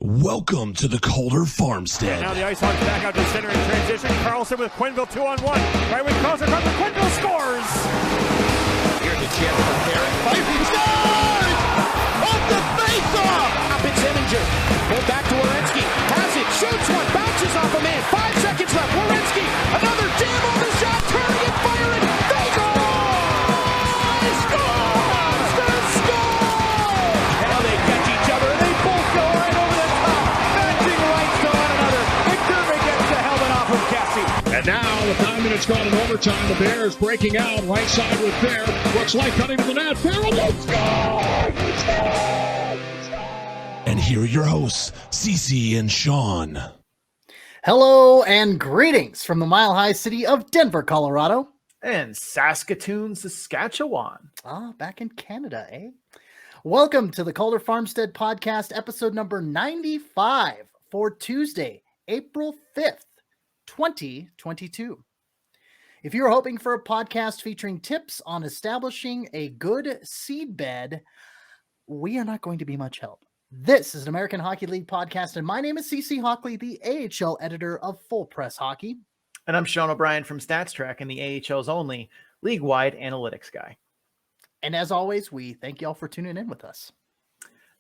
Welcome to the Calder Farmstead. Now the Ice Hawks back out to center in transition. Carlson with Quinville 2-on-1. Right when Carlson comes, Quinville scores! Here's a chance for Perry. Fight, he scores! Off the face-off! Up in Zeminger. Pulled back to Werenski. Has it, shoots one, bounces off a man. 5 seconds left. Werenski, another jam on the shot, turning and firing. They score! Scores! They score! Now they catch each other and they both go right over the top. Matching rights to one another. McDermott gets the helmet off of Cassie. And now with 9 minutes gone in overtime, the Bears breaking out right side with Bear. Looks like cutting to the net. Bear will score! And here are your hosts, Cece and Sean. Hello and greetings from the mile-high city of Denver, Colorado. And Saskatoon, Saskatchewan. Back in Canada, eh? Welcome to the Calder Farmstead podcast, episode number 95 for Tuesday, April 5th, 2022. If you're hoping for a podcast featuring tips on establishing a good seed bed, we are not going to be much help. This is an American Hockey League podcast, and my name is CC Hockley, the AHL editor of Full Press Hockey. And I'm Sean O'Brien from StatsTrack and the AHL's only league-wide analytics guy. And as always, we thank you all for tuning in with us.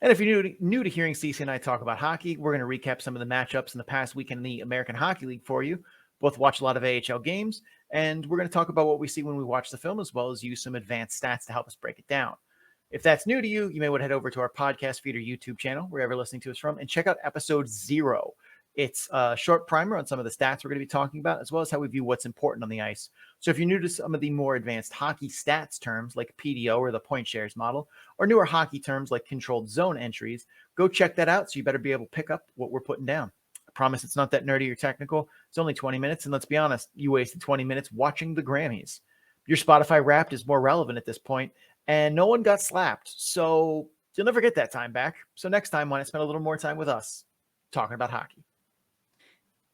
And if you're new to hearing CC and I talk about hockey, we're going to recap some of the matchups in the past week in the American Hockey League for you. Both watch a lot of AHL games, and we're going to talk about what we see when we watch the film, as well as use some advanced stats to help us break it down. If that's new to you, you may want to head over to our podcast feed or YouTube channel, wherever you're listening to us from, and check out episode 0. It's a short primer on some of the stats we're going to be talking about, as well as how we view what's important on the ice. So if you're new to some of the more advanced hockey stats terms like PDO or the point shares model, or newer hockey terms like controlled zone entries, go check that out. So you better be able to pick up what we're putting down. I promise it's not that nerdy or technical. It's only 20 minutes. And let's be honest, you wasted 20 minutes watching the Grammys. Your Spotify Wrapped is more relevant at this point. And no one got slapped, so you'll never get that time back. So next time, why not spend a little more time with us talking about hockey?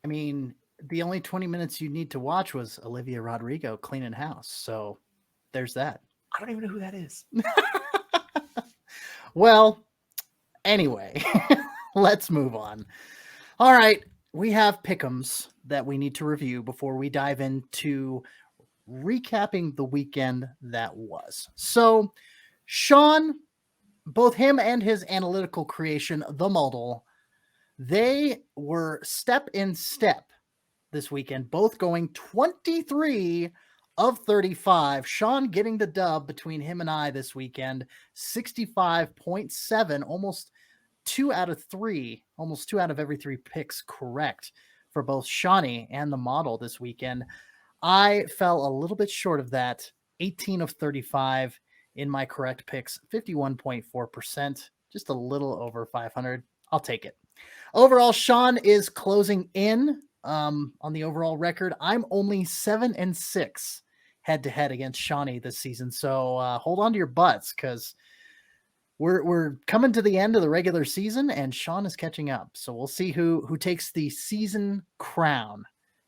I mean, the only 20 minutes you need to watch was Olivia Rodrigo cleaning house. So there's that. I don't even know who that is. Well, anyway, let's move on. All right, we have pick'ems that we need to review before we dive into recapping the weekend that was. So Sean, both him and his analytical creation, The Model, they were step in step this weekend, both going 23 of 35. Sean getting the dub between him and I this weekend, 65.7, almost 2 out of 3, almost 2 out of every 3 picks correct for both Shawnee and The Model this weekend. I fell a little bit short of that, 18 of 35 in my correct picks, 51.4%, just a little over 500. I'll take it. Overall, Sean is closing in on the overall record. I'm only 7-6 head-to-head against Shawnee this season, so hold on to your butts, because we're coming to the end of the regular season, and Sean is catching up. So we'll see who takes the season crown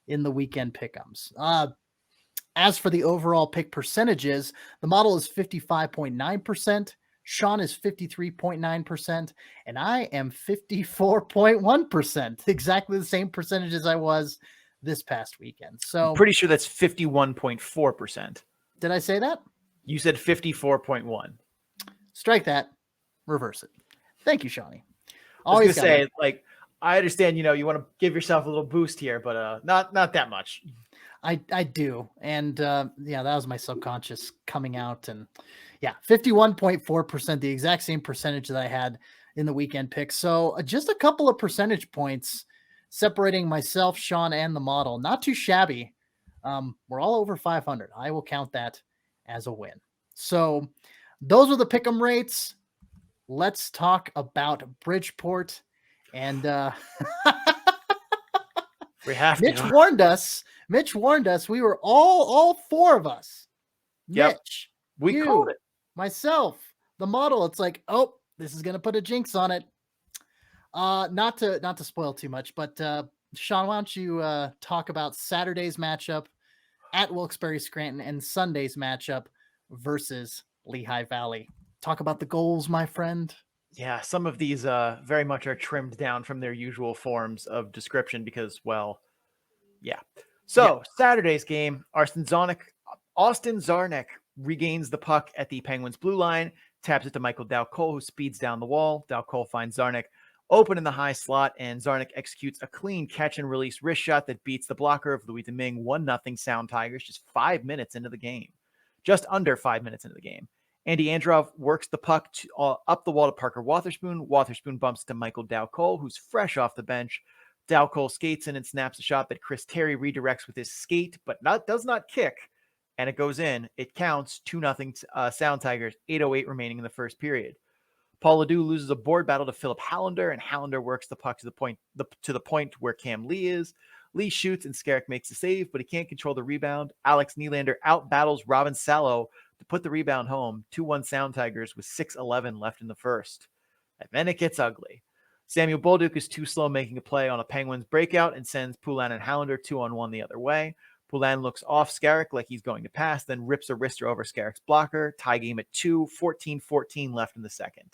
in the weekend pick'ems. As for the overall pick percentages, The Model is 55.9%, Sean is 53.9%, and I am 54.1%. Exactly the same percentage as I was this past weekend. So I'm pretty sure that's 51.4%. Did I say that? You said 54.1. Strike that. Reverse it. Thank you, Shawnee. I was going to say, like, I understand, you want to give yourself a little boost here, but not that much. I do. And that was my subconscious coming out. And 51.4%, the exact same percentage that I had in the weekend pick. So just a couple of percentage points separating myself, Sean, and The Model. Not too shabby. We're all over 500. I will count that as a win. So those were the pick'em rates. Let's talk about Bridgeport. And we have Mitch warned us. We were all 4 of us. Yep. Mitch, we called it. Myself, The Model. It's like, oh, this is gonna put a jinx on it. Not to spoil too much, but Sean, why don't you talk about Saturday's matchup at Wilkes-Barre Scranton and Sunday's matchup versus Lehigh Valley. Talk about the goals, my friend. Yeah, some of these very much are trimmed down from their usual forms of description because, well, yeah. So Saturday's game, Austin Zarnik regains the puck at the Penguins' blue line, taps it to Michael Dowcole, who speeds down the wall. Dowcole finds Zarnik open in the high slot, and Zarnik executes a clean catch and release wrist shot that beats the blocker of Louis Domingue 1-0 Sound Tigers just 5 minutes into the game. Just under 5 minutes into the game. Andy Androv works the puck up the wall to Parker Wotherspoon. Wotherspoon bumps to Michael Dowcole, who's fresh off the bench. Dowcole skates in and snaps a shot that Chris Terry redirects with his skate, but does not kick, and it goes in. It counts 2-0 Sound Tigers, 8:08 remaining in the first period. Paul Ledoux loses a board battle to Philip Hallander, and Hallander works the puck to the point where Cam Lee is. Lee shoots, and Skarek makes the save, but he can't control the rebound. Alex Nylander out-battles Robin Salo to put the rebound home. 2-1 Sound Tigers with 6:11 left in the first. And then it gets ugly. Savio Polduk is too slow making a play on a Penguins breakout and sends Poulin and Hallander 2-on-1 the other way. Poulin looks off Skarek like he's going to pass, then rips a wrister over Skarek's blocker. Tie game at 2, 14-14 left in the second.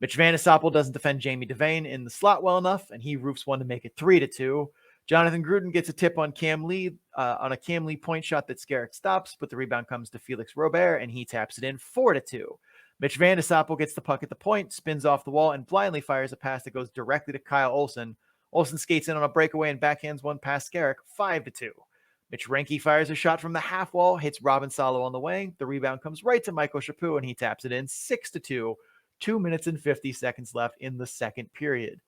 Mitch Vandesoppel doesn't defend Jamie Devane in the slot well enough, and he roofs one to make it 3-2. Jonathan Gruden gets a tip on Cam Lee on a Cam Lee point shot that Skarek stops, but the rebound comes to Felix Robert, and he taps it in 4-2. Mitch Vandesoppel gets the puck at the point, spins off the wall, and blindly fires a pass that goes directly to Kyle Olsen. Olsen skates in on a breakaway and backhands one past Skarek, 5-2. Mitch Renke fires a shot from the half wall, hits Robin Salo on the wing. The rebound comes right to Michael Chaput, and he taps it in 6-2. 2 minutes and 50 seconds left in the second period.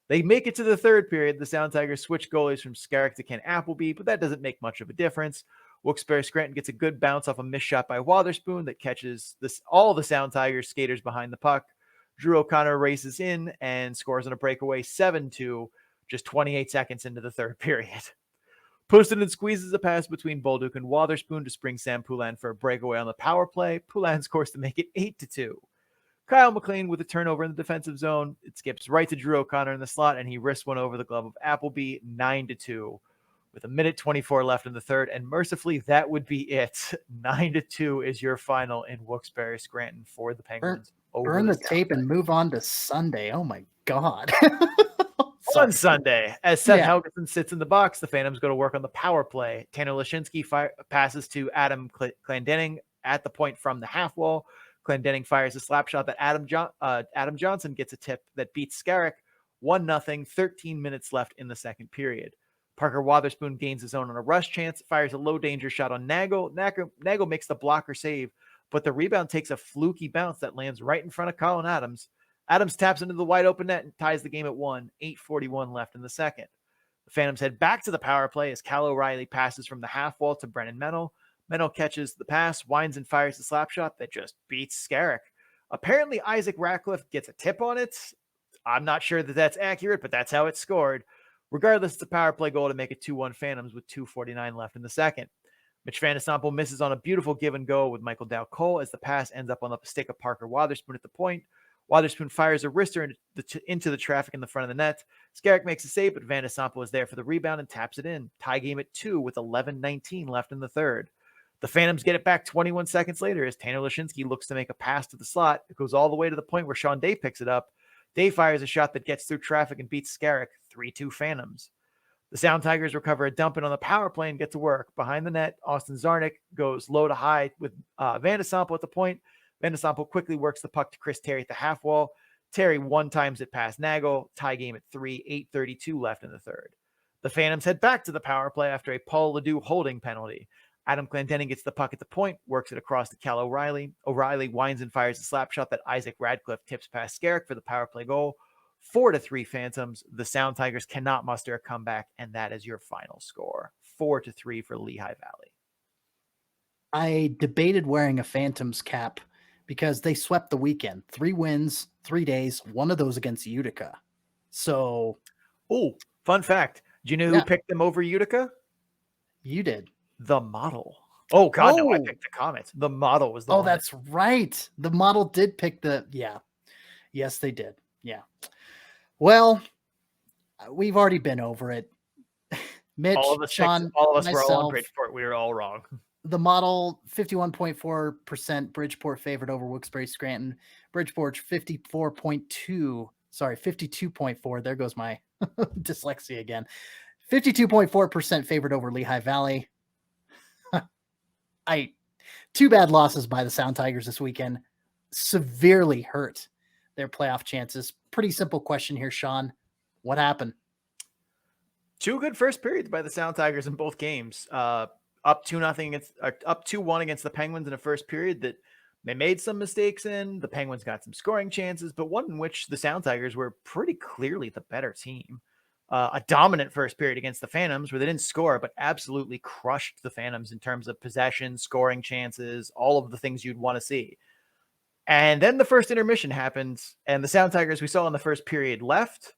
They make it to the third period. The Sound Tigers switch goalies from Skarek to Ken Appleby, but that doesn't make much of a difference. Wilkes-Barre Scranton gets a good bounce off a missed shot by Wotherspoon that catches all the Sound Tigers skaters behind the puck. Drew O'Connor races in and scores on a breakaway 7-2, just 28 seconds into the third period. Pustonen squeezes a pass between Polduk and Wotherspoon to spring Sam Poulin for a breakaway on the power play. Poulin scores to make it 8-2. Kyle McLean with a turnover in the defensive zone. It skips right to Drew O'Connor in the slot, and he wrists one over the glove of Appleby, 9-2. With 1:24 left in the third, and mercifully, that would be it. 9-2 is your final in Wilkes-Barre Scranton for the Penguins. Burn the tape and move on to Sunday. Oh my God. On Sunday, as Seth Helgeson sits in the box, the Phantoms go to work on the power play. Tanner Lashinsky passes to Adam Clendenning at the point from the half wall. Clendenning fires a slap shot that Adam Johnson gets a tip that beats Skarek 1-0, 13 minutes left in the second period. Parker Wotherspoon gains his own on a rush chance, fires a low danger shot on Nagel. Nagel makes the blocker save, but the rebound takes a fluky bounce that lands right in front of Colin Adams. Adams taps into the wide open net and ties the game at 1, 8:41 left in the second. The Phantoms head back to the power play as Cal O'Reilly passes from the half wall to Brennan Mennel. Mennel catches the pass, winds and fires the slap shot that just beats Skarek. Apparently, Isaac Ratcliffe gets a tip on it. I'm not sure that that's accurate, but that's how it's scored. Regardless, it's a power play goal to make it 2-1 Phantoms with 2:49 left in the second. Mitch Vandesoppel misses on a beautiful give and go with Michael Dowcole as the pass ends up on the stick of Parker Wotherspoon at the point. Wotherspoon fires a wrister into the traffic in the front of the net. Skarek makes a save, but Vandesoppel is there for the rebound and taps it in. Tie game at 2 with 11:19 left in the third. The Phantoms get it back 21 seconds later as Tanner Lashinsky looks to make a pass to the slot. It goes all the way to the point where Sean Day picks it up. Day fires a shot that gets through traffic and beats Skarek, 3-2 Phantoms. The Sound Tigers recover a dump in on the power play and get to work. Behind the net, Austin Zarnik goes low to high with Vandesoppel at the point. Vandesoppel quickly works the puck to Chris Terry at the half wall. Terry one-times it past Nagel. Tie game at 3, 8:32 left in the third. The Phantoms head back to the power play after a Paul Ledoux holding penalty. Adam Clendenning gets the puck at the point, works it across to Cal O'Reilly. O'Reilly winds and fires a slap shot that Isaac Radcliffe tips past Skarek for the power play goal. 4-3 Phantoms. The Sound Tigers cannot muster a comeback, and that is your final score. 4-3 for Lehigh Valley. I debated wearing a Phantoms cap because they swept the weekend. 3 wins, 3 days, one of those against Utica. So, fun fact. Do you know who picked them over Utica? You did. The Model. Oh, God, no, I picked the Comet. The Model was the one. Oh, that's right. The Model did pick Yes, they did. Yeah. Well, we've already been over it. Mitch, Sean, all of us myself, were all on Bridgeport. We were all wrong. The model 51.4% Bridgeport favored over Wilkes-Barre Scranton. Bridgeport 52.4. There goes my dyslexia again. 52.4% favored over Lehigh Valley. Two bad losses by the Sound Tigers this weekend severely hurt their playoff chances. Pretty simple question here, Sean. What happened? Two good first periods by the Sound Tigers in both games. Up 2-1 against the Penguins in the first period that they made some mistakes in. The Penguins got some scoring chances, but one in which the Sound Tigers were pretty clearly the better team. A dominant first period against the Phantoms where they didn't score, but absolutely crushed the Phantoms in terms of possession, scoring chances, all of the things you'd want to see. And then the first intermission happened, and the Sound Tigers we saw in the first period left.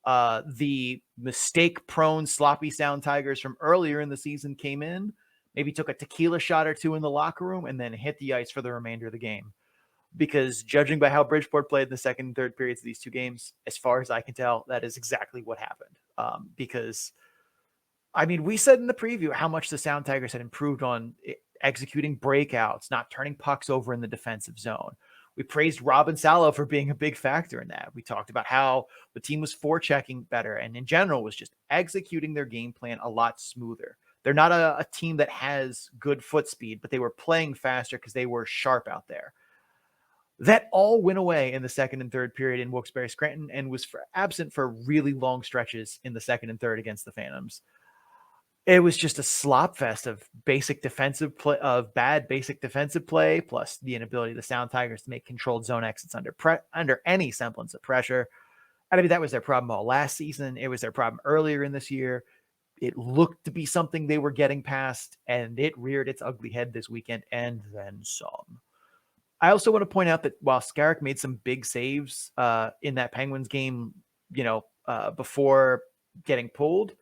The mistake-prone, sloppy Sound Tigers from earlier in the season came in, maybe took a tequila shot or two in the locker room, and then hit the ice for the remainder of the game. Because judging by how Bridgeport played in the second and third periods of these two games, as far as I can tell, that is exactly what happened. Because, I mean, we said in the preview how much the Sound Tigers had improved on executing breakouts, not turning pucks over in the defensive zone. We praised Robin Salo for being a big factor in that. We talked about how the team was forechecking better and in general was just executing their game plan a lot smoother. They're not a team that has good foot speed, but they were playing faster because they were sharp out there. That all went away in the second and third period in Wilkes-Barre Scranton and was absent for really long stretches in the second and third against the Phantoms. It was just a slop fest of bad basic defensive play, plus the inability of the Sound Tigers to make controlled zone exits under any semblance of pressure. And I mean, that was their problem all last season. It was their problem earlier in this year. It looked to be something they were getting past, and it reared its ugly head this weekend and then some. I also want to point out that while Skarek made some big saves in that Penguins game, before getting pulled,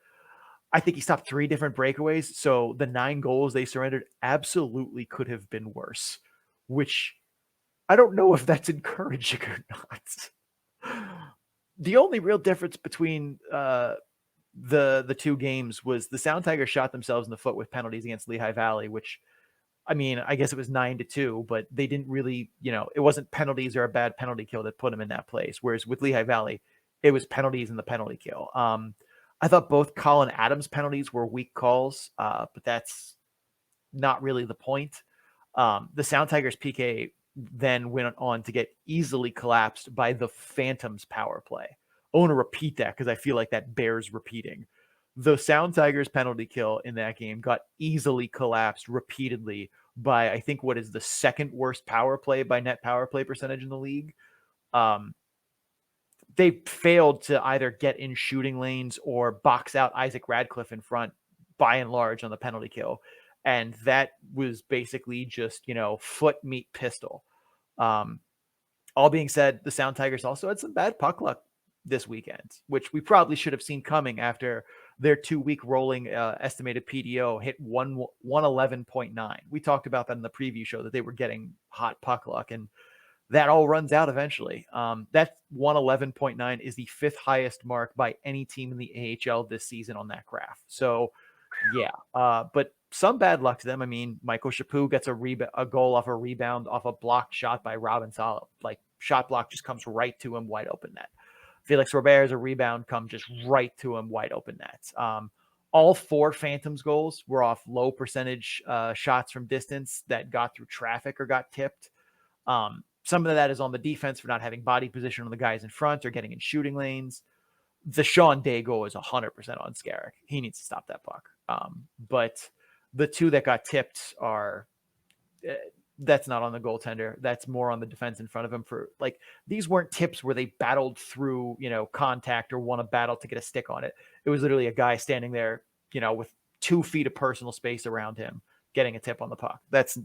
I think he stopped 3 different breakaways. So the 9 goals they surrendered absolutely could have been worse, which I don't know if that's encouraging or not. The only real difference between the two games was the Sound Tigers shot themselves in the foot with penalties against Lehigh Valley, which, I mean, I guess it was 9-2, but they didn't really, it wasn't penalties or a bad penalty kill that put them in that place. Whereas with Lehigh Valley, it was penalties and the penalty kill. I thought both Colin Adams penalties were weak calls, but that's not really the point. The Sound Tigers PK then went on to get easily collapsed by the Phantoms power play. I want to repeat that because I feel like that bears repeating. The Sound Tigers penalty kill in that game got easily collapsed repeatedly by, I think, what is the second worst power play by net power play percentage in the league. They failed to either get in shooting lanes or box out Isaac Radcliffe in front by and large on the penalty kill. And that was basically just, foot meet pistol. All being said, the Sound Tigers also had some bad puck luck this weekend, which we probably should have seen coming after their 2-week rolling estimated PDO hit 111.9. We talked about that in the preview show that they were getting hot puck luck, and that all runs out eventually. That 111.9 is the 5th highest mark by any team in the AHL this season on that graph. So, yeah, but some bad luck to them. I mean, Michael Chaput gets a goal off a rebound off a blocked shot by Robin Salo. Like, shot block just comes right to him, wide open net. Felix Robert's a rebound come just right to him, wide open net. All 4 Phantoms goals were off low percentage shots from distance that got through traffic or got tipped. Some of that is on the defense for not having body position on the guys in front or getting in shooting lanes. The Sean Day goal is 100% on Skarek. He needs to stop that puck. But the 2 that got tipped are that's not on the goaltender. That's more on the defense in front of him. For like, these weren't tips where they battled through, contact or won a battle to get a stick on it. It was literally a guy standing there, with 2 feet of personal space around him, getting a tip on the puck. That's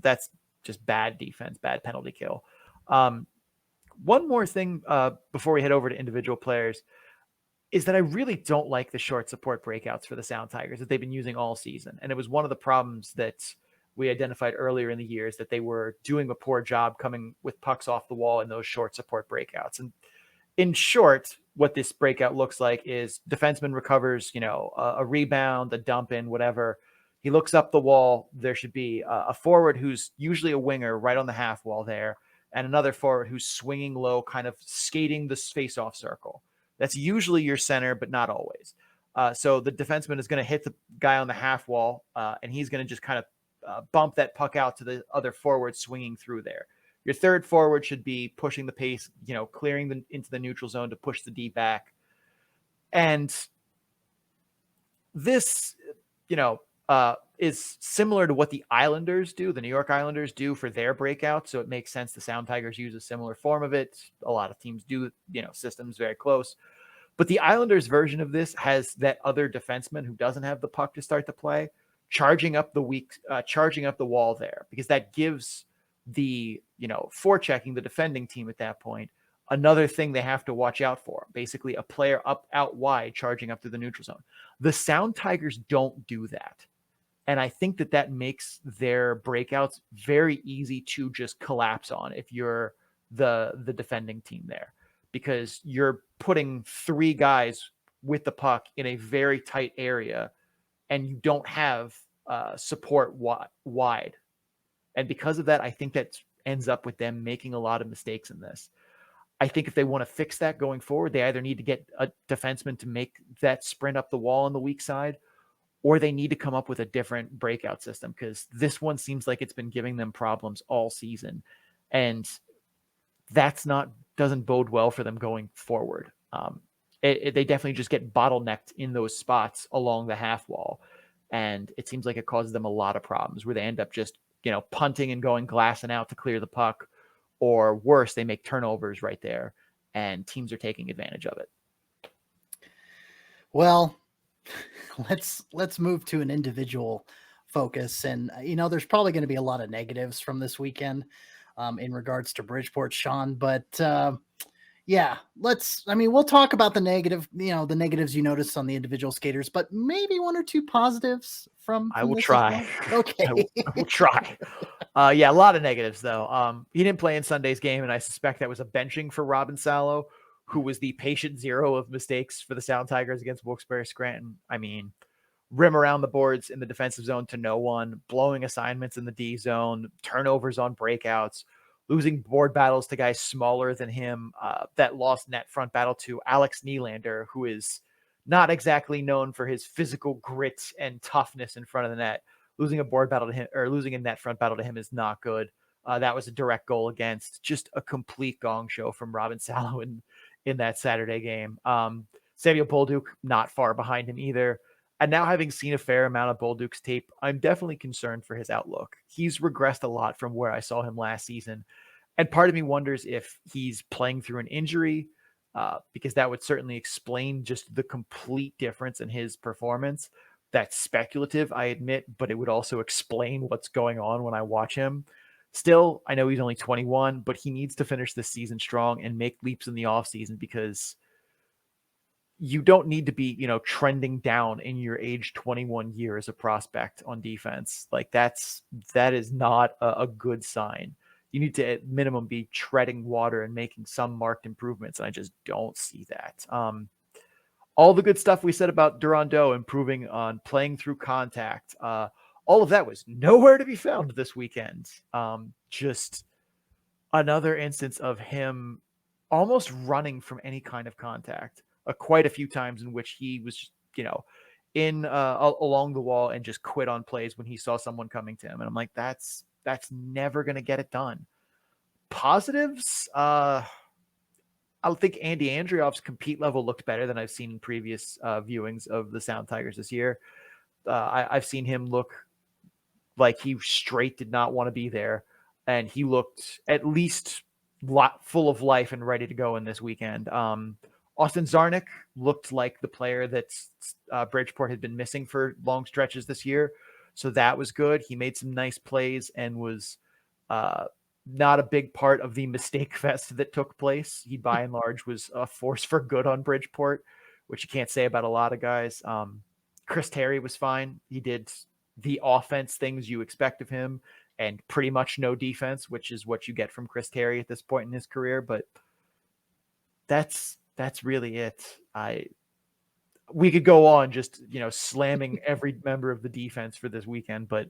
just bad defense, bad penalty kill. One more thing before we head over to individual players is that I really don't like the short support breakouts for the Sound Tigers that they've been using all season. And it was one of the problems that we identified earlier in the year, is that they were doing a poor job coming with pucks off the wall in those short support breakouts. And in short, what this breakout looks like is defenseman recovers, a rebound, a dump in, whatever. He looks up the wall. There should be a forward who's usually a winger right on the half wall there, and another forward who's swinging low, kind of skating the face-off circle. That's usually your center, but not always. So the defenseman is going to hit the guy on the half wall, and he's going to just kind of bump that puck out to the other forward swinging through there. Your third forward should be pushing the pace, clearing into the neutral zone to push the D back. And this, is similar to what the Islanders do, the New York Islanders do for their breakout. So it makes sense the Sound Tigers use a similar form of it. A lot of teams do, systems very close. But the Islanders version of this has that other defenseman who doesn't have the puck to start the play, charging up the wall there, because that gives the, forechecking the defending team at that point another thing they have to watch out for. Basically, a player out wide charging up to the neutral zone. The Sound Tigers don't do that. And I think that makes their breakouts very easy to just collapse on if you're the defending team there, because you're putting three guys with the puck in a very tight area and you don't have support wide. And because of that, I think that ends up with them making a lot of mistakes in this. I think if they want to fix that going forward, they either need to get a defenseman to make that sprint up the wall on the weak side, or they need to come up with a different breakout system, because this one seems like it's been giving them problems all season. And doesn't bode well for them going forward. They definitely just get bottlenecked in those spots along the half wall. And it seems like it causes them a lot of problems where they end up just, punting and going glassing out to clear the puck, or worse, they make turnovers right there and teams are taking advantage of it. Well, let's move to an individual focus. And, there's probably going to be a lot of negatives from this weekend in regards to Bridgeport, Sean, but we'll talk about the negatives you noticed on the individual skaters, but maybe one or two positives from I will this try. as well? Okay. I will try. A lot of negatives though. He didn't play in Sunday's game, and I suspect that was a benching for Robin Salo, who was the patient zero of mistakes for the Sound Tigers against Wilkes-Barre Scranton. I mean, rim around the boards in the defensive zone to no one, blowing assignments in the D zone, turnovers on breakouts, losing board battles to guys smaller than him, that lost net front battle to Alex Nylander, who is not exactly known for his physical grit and toughness in front of the net. Losing a board battle to him, or losing a net front battle to him, is not good. That was a direct goal against. Just a complete gong show from Robin Salo in that Saturday game. Savio Polduk, not far behind him either. And now, having seen a fair amount of Polduk's tape, I'm definitely concerned for his outlook. He's regressed a lot from where I saw him last season. And part of me wonders if he's playing through an injury, because that would certainly explain just the complete difference in his performance. That's speculative, I admit, but it would also explain what's going on when I watch him. Still, I know he's only 21, but he needs to finish this season strong and make leaps in the offseason, because you don't need to be, trending down in your age 21 year as a prospect on defense. Like that is not a good sign. You need to at minimum be treading water and making some marked improvements. And I just don't see that. All the good stuff we said about Durando improving on playing through contact, all of that was nowhere to be found this weekend. Just another instance of him almost running from any kind of contact. Quite a few times in which he was, in along the wall and just quit on plays when he saw someone coming to him. And I'm like, that's never going to get it done. Positives, I think Andy Andreoff's compete level looked better than I've seen in previous viewings of the Sound Tigers this year. I've seen him look like he straight did not want to be there, and he looked at least full of life and ready to go in this weekend. Austin Zarnik looked like the player that Bridgeport had been missing for long stretches this year. So that was good. He made some nice plays and was not a big part of the mistake fest that took place. He, by and large, was a force for good on Bridgeport, which you can't say about a lot of guys. Chris Terry was fine. He did the offense things you expect of him and pretty much no defense, which is what you get from Chris Terry at this point in his career. But that's really it. we could go on just, slamming every member of the defense for this weekend, but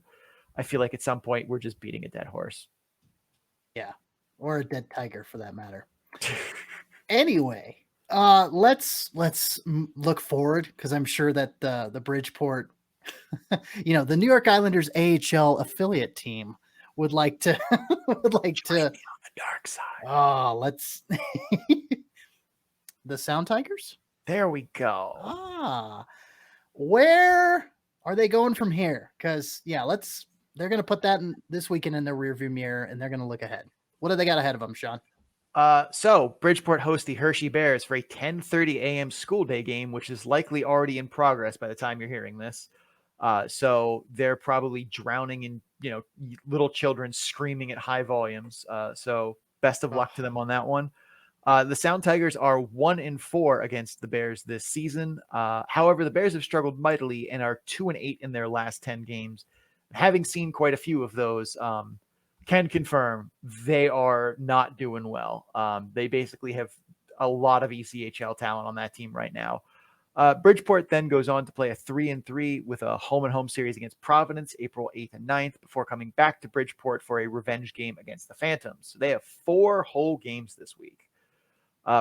I feel like at some point we're just beating a dead horse. Yeah. Or a dead tiger for that matter. Anyway, let's look forward, because I'm sure that the Bridgeport, the New York Islanders AHL affiliate team would like to Join me on the dark side. Oh, let's the Sound Tigers? There we go. Where are they going from here? Because they're going to put that this weekend in their rearview mirror, and they're going to look ahead. What do they got ahead of them, Sean? So Bridgeport hosts the Hershey Bears for a 10:30 a.m. school day game, which is likely already in progress by the time you're hearing this. So they're probably drowning in, little children screaming at high volumes. So best of luck to them on that one. The Sound Tigers are 1-4 against the Bears this season. However, the Bears have struggled mightily and are 2-8 in their last 10 games. Having seen quite a few of those, can confirm they are not doing well. They basically have a lot of ECHL talent on that team right now. Bridgeport then goes on to play a 3-3 with a home-and-home series against Providence April 8th and 9th before coming back to Bridgeport for a revenge game against the Phantoms. So they have 4 whole games this week.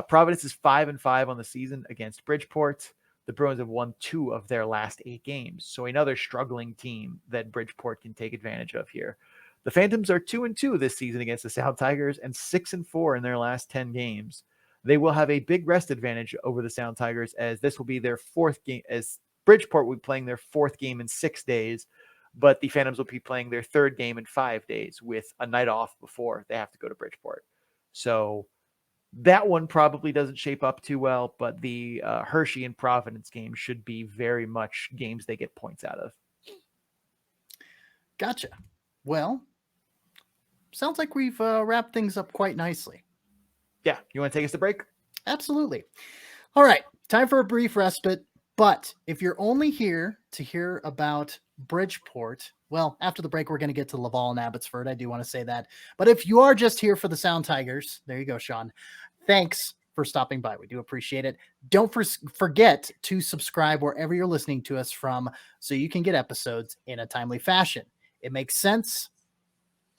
Providence is 5-5 on the season against Bridgeport. The Bruins have won 2 of their last 8 games. So another struggling team that Bridgeport can take advantage of here. The Phantoms are 2-2 this season against the Sound Tigers and 6-4 in their last 10 games. They will have a big rest advantage over the Sound Tigers, as this will be their 4th game, as Bridgeport will be playing their 4th game in 6 days, but the Phantoms will be playing their 3rd game in 5 days with a night off before they have to go to Bridgeport. So that one probably doesn't shape up too well, but the Hershey and Providence game should be very much games they get points out of. Gotcha. Well, sounds like we've wrapped things up quite nicely. Yeah. You want to take us to break? Absolutely. All right. Time for a brief respite. But if you're only here to hear about Bridgeport, well, after the break, we're going to get to Laval and Abbotsford. I do want to say that. But if you are just here for the Sound Tigers, there you go, Sean. Thanks for stopping by. We do appreciate it. Don't forget to subscribe wherever you're listening to us from, so you can get episodes in a timely fashion. It makes sense.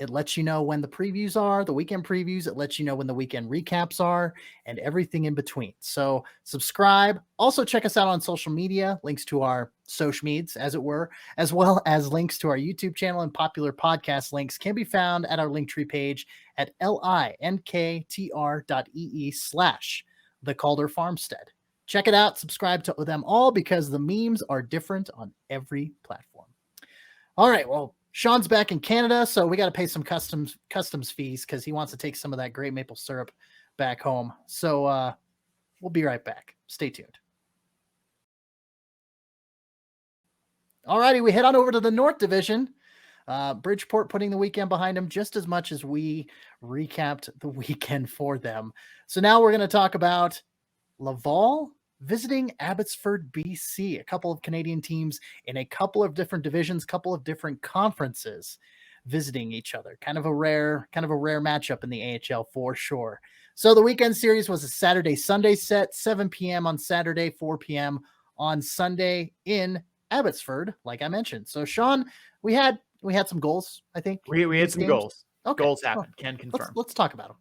It lets you know when the previews are, the weekend previews. It lets you know when the weekend recaps are, and everything in between. So subscribe. Also check us out on social media, links to our social medias, as it were, as well as links to our YouTube channel, and popular podcast links can be found at our Linktree page at linktr.ee/the Calder Farmstead. Check it out. Subscribe to them all, because the memes are different on every platform. All right. Well, Sean's back in Canada, so we got to pay some customs fees, because he wants to take some of that great maple syrup back home. So we'll be right back. Stay tuned. All righty, we head on over to the North Division. Bridgeport putting the weekend behind them just as much as we recapped the weekend for them. So now we're going to talk about Laval visiting Abbotsford, BC, a couple of Canadian teams in a couple of different divisions, couple of different conferences visiting each other. Kind of a rare matchup in the AHL for sure. So the weekend series was a Saturday-Sunday set, 7 p.m. on Saturday, 4 p.m. on Sunday in Abbotsford, like I mentioned. So Sean, we had some goals, I think. We had some goals. Okay. Goals happened. Can confirm. Let's talk about them.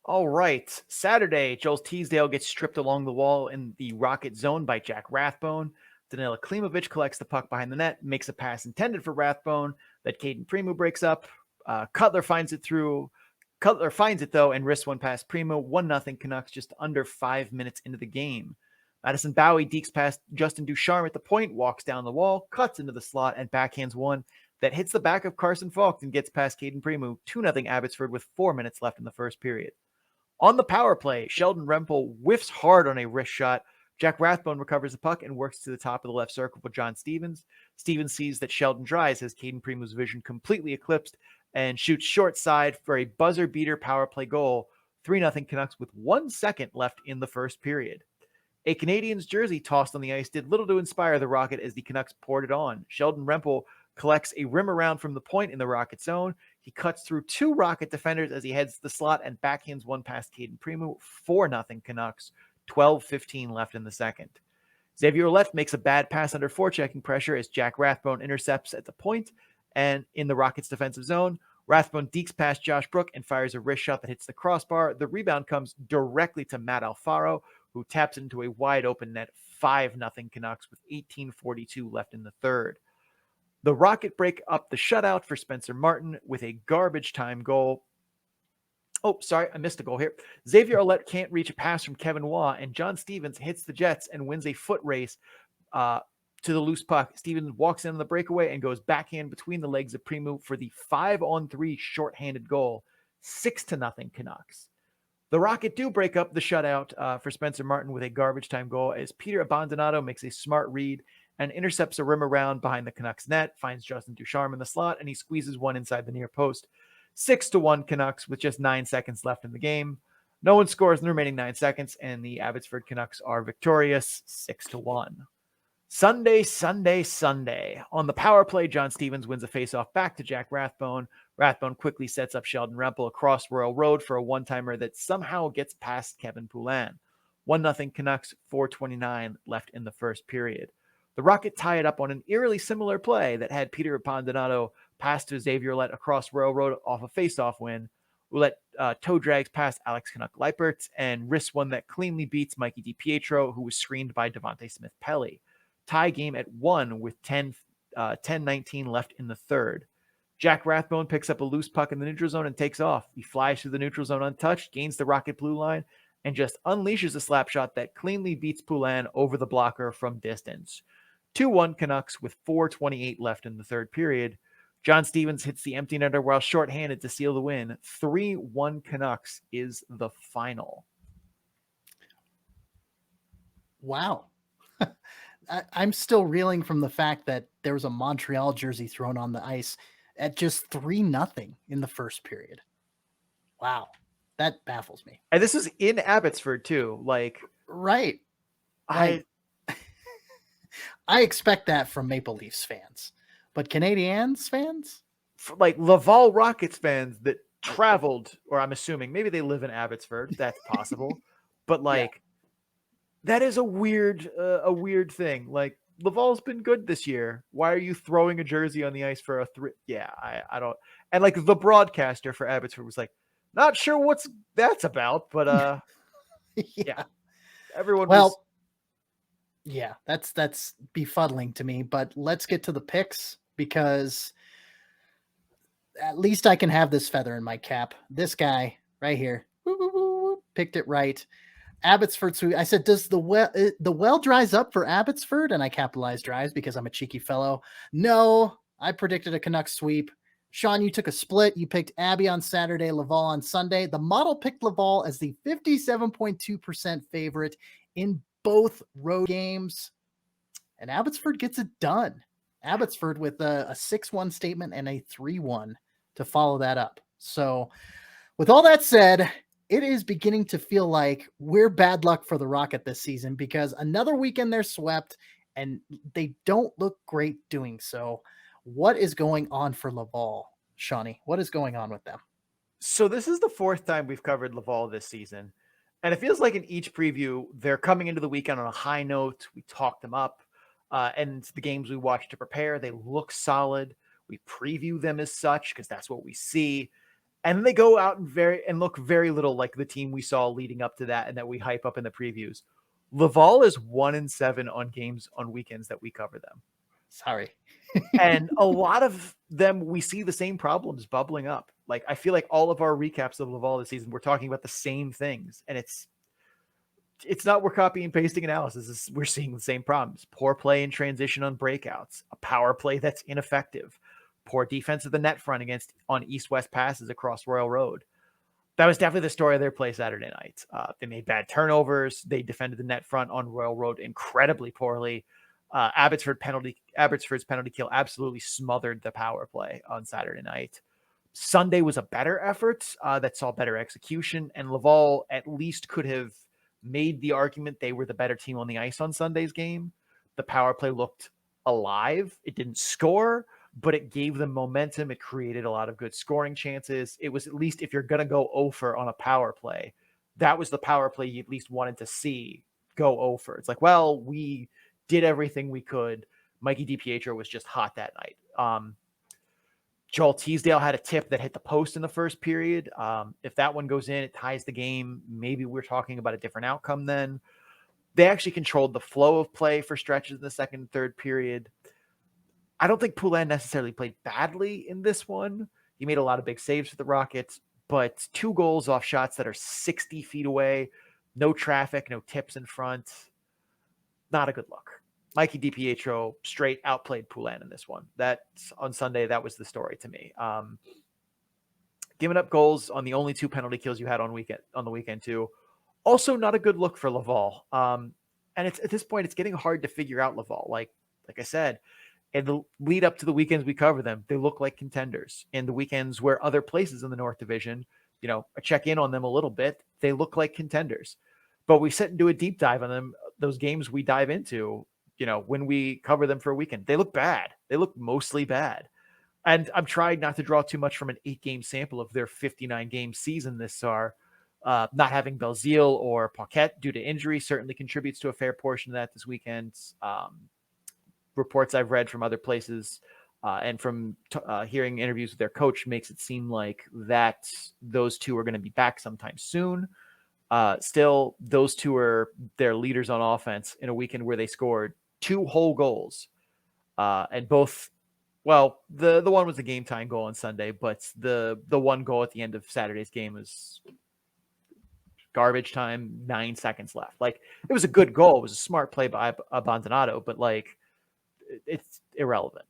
All right. Saturday, Joel Teasdale gets stripped along the wall in the Rocket zone by Jack Rathbone. Danila Klimovic collects the puck behind the net, makes a pass intended for Rathbone that Caden Primo breaks up. Cutler finds it, though, and risks one past Primo. 1-0 Canucks just under 5 minutes into the game. Madison Bowie dekes past Justin Ducharme at the point, walks down the wall, cuts into the slot, and backhands one that hits the back of Carson Falk and gets past Caden Primo. 2-0 Abbotsford with 4 minutes left in the first period. On the power play, Sheldon Rempel whiffs hard on a wrist shot. Jack Rathbone recovers the puck and works to the top of the left circle for John Stevens. Stevens sees that Sheldon dries, has Caden Primo's vision completely eclipsed, and shoots short side for a buzzer beater power play goal. 3-0 Canucks with 1 second left in the first period. A Canadiens jersey tossed on the ice did little to inspire the Rocket as the Canucks poured it on. Sheldon Rempel collects a rim around from the point in the Rocket zone. He cuts through 2 Rocket defenders as he heads to the slot and backhands one past Caden Primo. 4-0 Canucks, 12:15 left in the second. Savio Polduk makes a bad pass under forechecking pressure as Jack Rathbone intercepts at the point and in the Rockets' defensive zone. Rathbone dekes past Josh Brook and fires a wrist shot that hits the crossbar. The rebound comes directly to Matt Alfaro, who taps into a wide open net. 5-0 Canucks with 18:42 left in the third. The Rocket break up the shutout for Spencer Martin with a garbage time goal. Oh, sorry, I missed a goal here. Xavier Ouellet can't reach a pass from Kevin Waugh, and John Stevens hits the Jets and wins a foot race to the loose puck. Stevens walks in on the breakaway and goes backhand between the legs of Primeau for the 5-on-3 shorthanded goal. 6-0 Canucks. The Rocket do break up the shutout for Spencer Martin with a garbage time goal as Peter Abbandonato makes a smart read and intercepts a rim around behind the Canucks net, finds Justin Ducharme in the slot, and he squeezes one inside the near post. 6-1 Canucks with just 9 seconds left in the game. No one scores in the remaining 9 seconds, and the Abbotsford Canucks are victorious 6-1. Sunday. On the power play, John Stevens wins a faceoff back to Jack Rathbone. Rathbone quickly sets up Sheldon Rempel across Royal Road for a one-timer that somehow gets past Kevin Poulin. 1-0 Canucks, 4:29 left in the first period. The Rocket tie it up on an eerily similar play that had Peter Abbandonato pass to Xavier Ouellet across Royal Road off a faceoff win. Ouellet toe drags past Alex Canuck-Leipert and risks one that cleanly beats Mikey D Pietro, who was screened by Devontae Smith-Pelly. Tie game at 1 with 10:19 left in the third. Jack Rathbone picks up a loose puck in the neutral zone and takes off. He flies through the neutral zone untouched, gains the Rocket blue line, and just unleashes a slap shot that cleanly beats Poulin over the blocker from distance. 2-1 Canucks with 4:28 left in the third period. John Stevens hits the empty netter while shorthanded to seal the win. 3-1 Canucks is the final. Wow. I'm still reeling from the fact that there was a Montreal jersey thrown on the ice at just 3-0 in the first period. Wow. That baffles me. And this is in Abbotsford too. Right. I expect that from Maple Leafs fans, but Canadiens fans, Laval Rockets fans that traveled, or I'm assuming maybe they live in Abbotsford. That's possible, but that is a weird thing. Laval's been good this year. Why are you throwing a jersey on the ice for a 3? Yeah, I don't. And the broadcaster for Abbotsford was not sure what's that's about, but yeah, everyone. Yeah, that's befuddling to me, but let's get to the picks because at least I can have this feather in my cap. This guy right here picked it right. Abbotsford sweep. I said, does the well dries up for Abbotsford? And I capitalized dries because I'm a cheeky fellow. No, I predicted a Canucks sweep. Sean, you took a split. You picked Abby on Saturday, Laval on Sunday. The model picked Laval as the 57.2% favorite in both road games, and Abbotsford gets it done. Abbotsford with a 6-1 statement and a 3-1 to follow that up. So with all that said, it is beginning to feel like we're bad luck for the Rocket this season because another weekend they're swept and they don't look great doing so. What is going on for Laval, Shawnee? What is going on with them? So this is the 4th time we've covered Laval this season. And it feels like in each preview, they're coming into the weekend on a high note. We talked them up. And the games we watch to prepare, they look solid. We preview them as such because that's what we see. And then they go out and look very little like the team we saw leading up to that and that we hype up in the previews. Laval is 1-7 on games on weekends that we cover them. Sorry. And a lot of them, we see the same problems bubbling up. I feel like all of our recaps of Laval this season, we're talking about the same things. And it's not we're copy and pasting analysis. We're seeing the same problems. Poor play in transition on breakouts. A power play that's ineffective. Poor defense of the net front on east-west passes across Royal Road. That was definitely the story of their play Saturday night. They made bad turnovers. They defended the net front on Royal Road incredibly poorly. Abbotsford's penalty kill absolutely smothered the power play on Saturday night. Sunday was a better effort that saw better execution, and Laval at least could have made the argument they were the better team on the ice on Sunday's game. The power play looked alive. It didn't score, but it gave them momentum. It created a lot of good scoring chances. It was at least, if you're going to go over on a power play, that was the power play you at least wanted to see go over. It's we did everything we could. Mikey D Pietro was just hot that night. Joel Teasdale had a tip that hit the post in the first period. If that one goes in, it ties the game. Maybe we're talking about a different outcome then. They actually controlled the flow of play for stretches in the second and third period. I don't think Poulin necessarily played badly in this one. He made a lot of big saves for the Rockets, but 2 goals off shots that are 60 feet away, no traffic, no tips in front. Not a good look. Mikey D Pietro straight outplayed Poulin in this one. That's on Sunday. That was the story to me. Giving up goals on the only 2 penalty kills you had on the weekend too. Also not a good look for Laval. And it's at this point, it's getting hard to figure out Laval. Like I said, in the lead up to the weekends we cover them, they look like contenders. In the weekends where other places in the North Division, I check in on them a little bit, they look like contenders. But we sit and do a deep dive on them. Those games we dive into, when we cover them for a weekend, they look bad. They look mostly bad. And I'm trying not to draw too much from an 8-game sample of their 59-game season this far. Not having Belzile or Paquette due to injury certainly contributes to a fair portion of that this weekend. Reports I've read from other places and from hearing interviews with their coach makes it seem like that those 2 are going to be back sometime soon. Still, those 2 are their leaders on offense in a weekend where they scored 2 whole goals. And both, well, the one was a game time goal on Sunday, but the one goal at the end of Saturday's game was garbage time, 9 seconds left. Like, it was a good goal. It was a smart play by Abbandonato, but it's irrelevant.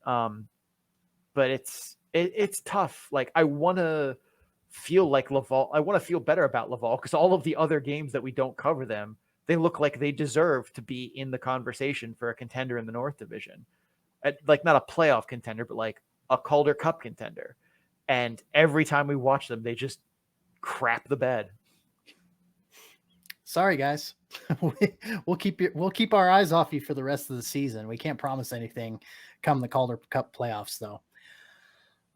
But it's tough. Like, I want to feel like Laval. I want to feel better about Laval because all of the other games that we don't cover them, they look like they deserve to be in the conversation for a contender in the North Division. Like, not a playoff contender, but like a Calder Cup contender. And every time we watch them, they just crap the bed. Sorry, guys. We'll keep our eyes off you for the rest of the season. We can't promise anything come the Calder Cup playoffs, though.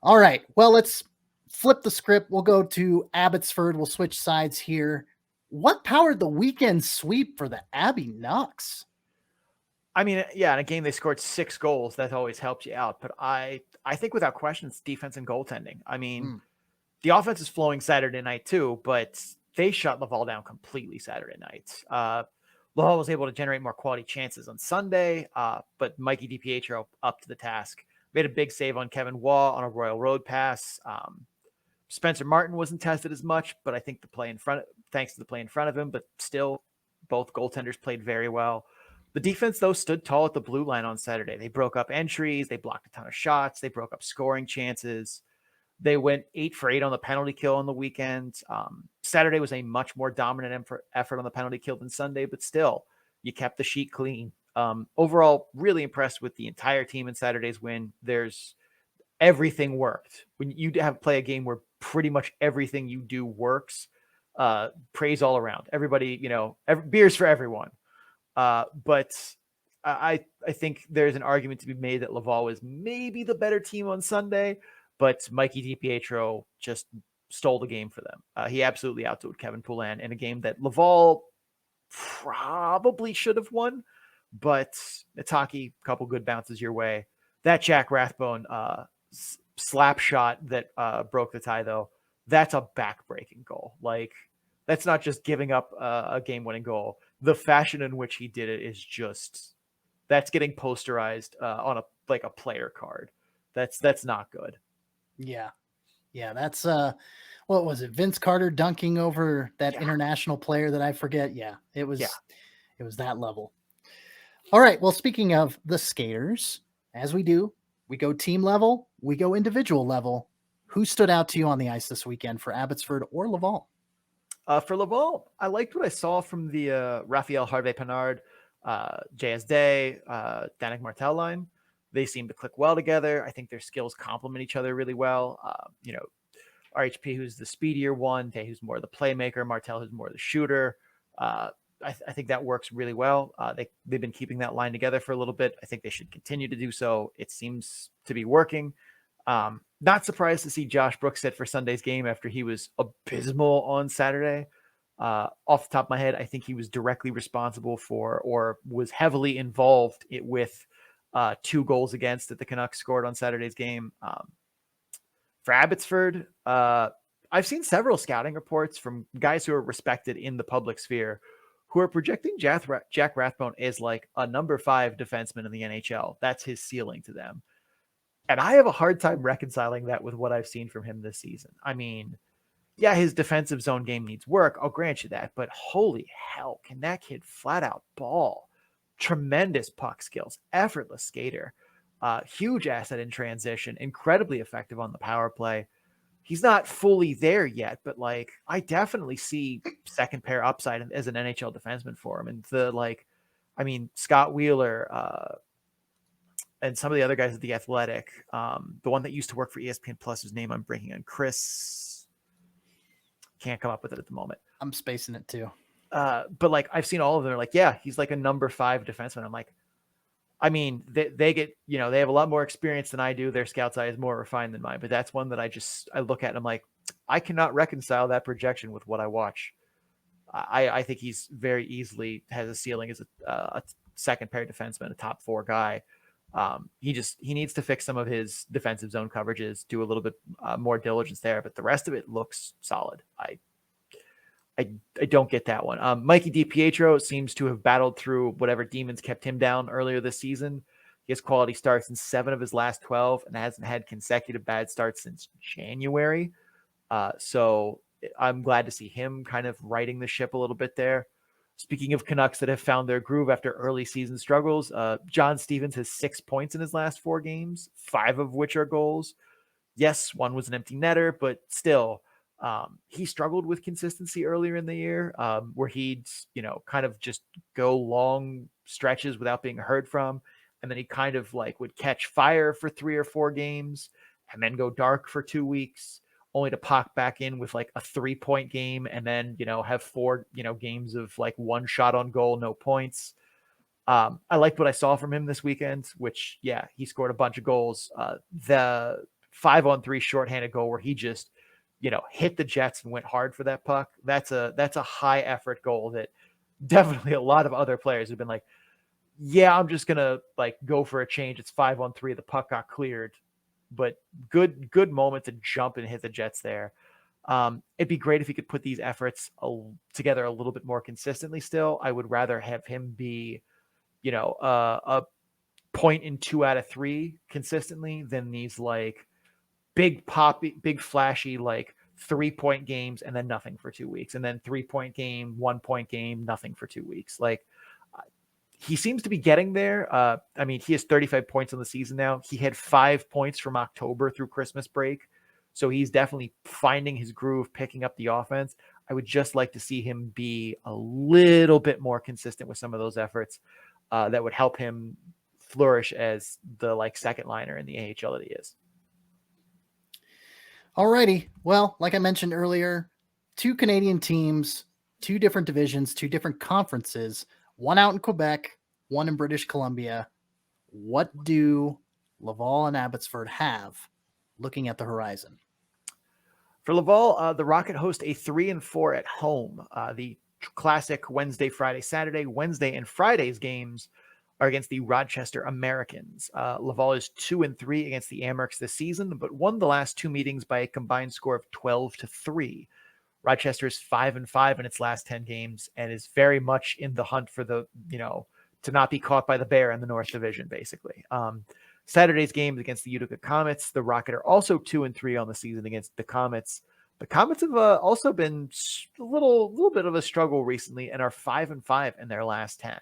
All right. Well, let's flip the script. We'll go to Abbotsford. We'll switch sides here. What powered the weekend sweep for the Abbey Nucks? I mean, yeah, in a game they scored 6 goals. That always helps you out. But I think without question, it's defense and goaltending. I mean, the offense is flowing Saturday night too, but they shut Laval down completely Saturday night. Laval was able to generate more quality chances on Sunday, but Mikey D Pietro up to the task. Made a big save on Kevin Waugh on a Royal Road pass. Spencer Martin wasn't tested as much, but I think thanks to the play in front of him, but still both goaltenders played very well. The defense, though, stood tall at the blue line on Saturday. They broke up entries. They blocked a ton of shots. They broke up scoring chances. They went 8 for 8 on the penalty kill on the weekend. Saturday was a much more dominant effort on the penalty kill than Sunday, but still, you kept the sheet clean. Overall, really impressed with the entire team in Saturday's win. Everything worked. When you play a game where pretty much everything you do works, praise all around. Everybody, beers for everyone. But I think there's an argument to be made that Laval was maybe the better team on Sunday, but Mikey D Pietro just stole the game for them. He absolutely outdid Kevin Poulin in a game that Laval probably should have won, but it's hockey. A couple good bounces your way. That Jack Rathbone slap shot that broke the tie, though, that's a back-breaking goal. Like, that's not just giving up a game-winning goal. The fashion in which he did it is just, that's getting posterized on a player card. That's not good. Yeah. That's what was it? Vince Carter dunking over that international player that I forget. Yeah, it was that level. All right. Well, speaking of the skaters, as we do, we go team level, we go individual level. Who stood out to you on the ice this weekend for Abbotsford or Laval? For Laval, I liked what I saw from the Raphael Harvey-Pinard, JS Day, Danik Martel line. They seem to click well together. I think their skills complement each other really well. RHP, who's the speedier one, Day, who's more the playmaker, Martel, who's more the shooter. I think that works really well. They've been keeping that line together for a little bit. I think they should continue to do so. It seems to be working. Not surprised to see Josh Brooks sit for Sunday's game after he was abysmal on Saturday. Off the top of my head, I think he was directly responsible for or was heavily involved with 2 goals against that the Canucks scored on Saturday's game. For Abbotsford, I've seen several scouting reports from guys who are respected in the public sphere who are projecting Jack Rathbone as like a number 5 defenseman in the NHL. That's his ceiling to them. And I have a hard time reconciling that with what I've seen from him this season. I mean, yeah, his defensive zone game needs work. I'll grant you that. But holy hell, can that kid flat out ball? Tremendous puck skills, effortless skater, huge asset in transition, incredibly effective on the power play. He's not fully there yet, but like I definitely see second pair upside as an NHL defenseman for him. And Scott Wheeler and some of the other guys at the Athletic, the one that used to work for ESPN Plus, whose name I'm bringing on, Chris, can't come up with it at the moment. I'm spacing it too. But like I've seen all of them. They're like, yeah, he's like a number 5 defenseman. I'm like, I mean, they get, they have a lot more experience than I do. Their scout's eye is more refined than mine, but that's one that I look at and I'm like, I cannot reconcile that projection with what I watch. I think he's very easily has a ceiling as a second pair defenseman, a top 4 guy. He needs to fix some of his defensive zone coverages, do a little bit more diligence there, but the rest of it looks solid. I don't get that one. Mikey D Pietro seems to have battled through whatever demons kept him down earlier this season. He has quality starts in 7 of his last 12 and hasn't had consecutive bad starts since January. So I'm glad to see him kind of righting the ship a little bit there. Speaking of Canucks that have found their groove after early season struggles, John Stevens has 6 points in his last 4 games, 5 of which are goals. Yes, one was an empty netter, but still, he struggled with consistency earlier in the year, where he'd, kind of just go long stretches without being heard from. And then he kind of like would catch fire for 3 or 4 games and then go dark for 2 weeks, only to pop back in with like a 3-point game and then, have 4, games of like 1 shot on goal, no points. I liked what I saw from him this weekend, which, yeah, he scored a bunch of goals. The 5-on-3 shorthanded goal where he just, hit the Jets and went hard for that puck. That's a high effort goal that definitely a lot of other players have been like, yeah, I'm just going to like go for a change. It's 5-on-3. The puck got cleared, but good moment to jump and hit the Jets there. It'd be great if he could put these efforts together a little bit more consistently still. I would rather have him be, a point in 2 out of 3 consistently than these like big poppy, big flashy, like 3-point games and then nothing for 2 weeks. And then 3-point game, 1-point game, nothing for 2 weeks. Like he seems to be getting there. He has 35 points on the season now. He had 5 points from October through Christmas break. So he's definitely finding his groove, picking up the offense. I would just like to see him be a little bit more consistent with some of those efforts that would help him flourish as the like second liner in the AHL that he is. Alrighty. Well, like I mentioned earlier, 2 Canadian teams, 2 different divisions, 2 different conferences, 1 out in Quebec, 1 in British Columbia. What do Laval and Abbotsford have looking at the horizon? For Laval, the Rocket host a 3-4 at home. The classic Wednesday, Friday, Saturday, Wednesday and Friday's games are against the Rochester Americans. Laval is 2-3 against the Amerks this season, but won the last 2 meetings by a combined score of 12-3. Rochester is 5-5 in its last 10 games and is very much in the hunt for the, to not be caught by the bear in the North Division, basically. Saturday's games against the Utica Comets. The Rocket are also 2-3 on the season against the Comets. The Comets have also been a little bit of a struggle recently and are 5-5 in their last 10.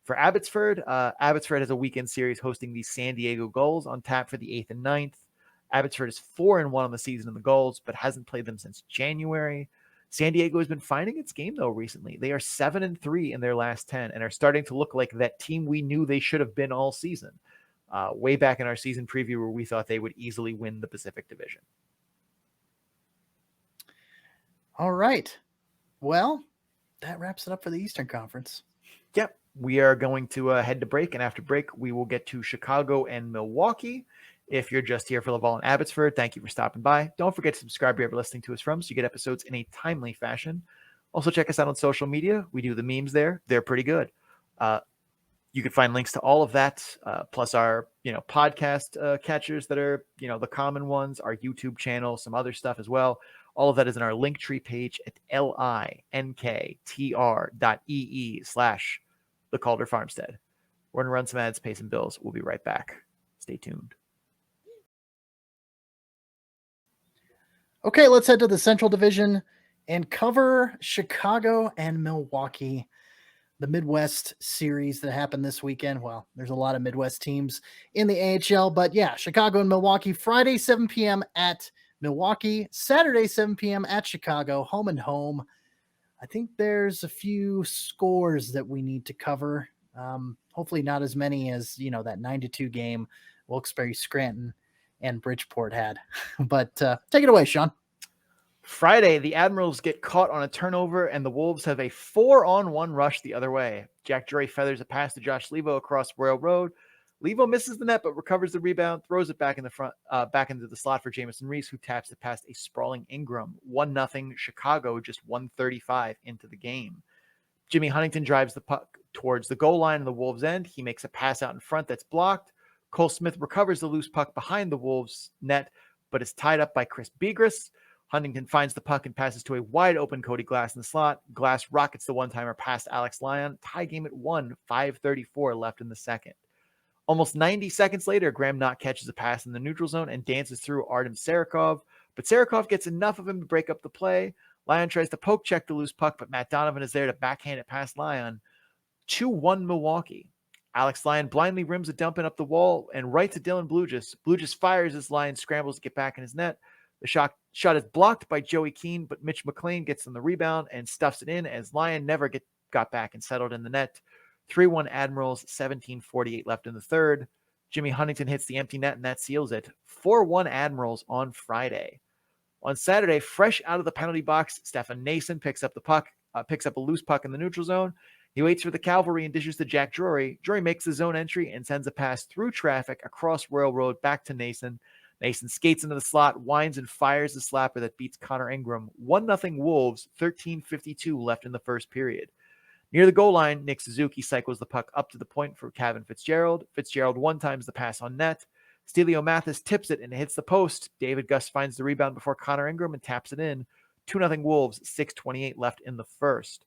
For Abbotsford, Abbotsford has a weekend series hosting the San Diego Gulls on tap for the 8th and 9th. Abbotsford is 4-1 on the season in the Gulls, but hasn't played them since January. San Diego has been finding its game, though, recently. They are 7-3 in their last 10 and are starting to look like that team we knew they should have been all season. Way back in our season preview where we thought they would easily win the Pacific Division. All right. Well, that wraps it up for the Eastern Conference. Yep. We are going to head to break, and after break, we will get to Chicago and Milwaukee. If you're just here for Laval and Abbotsford, thank you for stopping by. Don't forget to subscribe wherever you're listening to us from so you get episodes in a timely fashion. Also, check us out on social media. We do the memes there. They're pretty good. You can find links to all of that, plus our, podcast catchers that are, the common ones, our YouTube channel, some other stuff as well. All of that is in our Linktree page at linktr.ee/the Calder Farmstead. We're going to run some ads, pay some bills. We'll be right back. Stay tuned. Okay, let's head to the Central Division and cover Chicago and Milwaukee, the Midwest series that happened this weekend. Well, there's a lot of Midwest teams in the AHL, but yeah, Chicago and Milwaukee, Friday, 7 p.m. at Milwaukee, Saturday, 7 p.m. at Chicago, home and home. I think there's a few scores that we need to cover. Hopefully not as many as, that 9-2 game Wilkes-Barre Scranton and Bridgeport had. But take it away, Sean. Friday, the Admirals get caught on a turnover, and the Wolves have a 4-on-1 rush the other way. Jack Drury feathers a pass to Josh Levo across Royal Road. Levo misses the net, but recovers the rebound, throws it back in the front, back into the slot for Jamison Reese, who taps it past a sprawling Ingram. 1-0 Chicago, just 1:35 into the game. Jimmy Huntington drives the puck towards the goal line in the Wolves' end. He makes a pass out in front that's blocked. Cole Smith recovers the loose puck behind the Wolves' net, but is tied up by Chris Begris. Huntington finds the puck and passes to a wide-open Cody Glass in the slot. Glass rockets the one-timer past Alex Lyon. Tie game at 1, 5:34 left in the second. Almost 90 seconds later, Graham Knott catches a pass in the neutral zone and dances through Artem Sarakov, but Sarakov gets enough of him to break up the play. Lyon tries to poke check the loose puck, but Matt Donovan is there to backhand it past Lyon. 2-1 Milwaukee. Alex Lyon blindly rims a dump in up the wall and right to Dylan Blugis. Blugis fires as Lyon scrambles to get back in his net. The shot is blocked by Joey Keane, but Mitch McLean gets on the rebound and stuffs it in as Lyon never got back and settled in the net. 3-1 Admirals, 17:48 left in the third. Jimmy Huntington hits the empty net, and that seals it. 4-1 Admirals on Friday. On Saturday, fresh out of the penalty box, Stefan Mason picks up a loose puck in the neutral zone. He waits for the cavalry and dishes to Jack Drury. Drury makes the zone entry and sends a pass through traffic across Royal Road back to Nason. Nason skates into the slot, winds and fires the slapper that beats Connor Ingram. 1-0 Wolves, 13:52 left in the first period. Near the goal line, Nick Suzuki cycles the puck up to the point for Kevin Fitzgerald. Fitzgerald one-times the pass on net. Stelio Mathis tips it and it hits the post. David Gus finds the rebound before Connor Ingram and taps it in. 2-0 Wolves, 6:28 left in the first.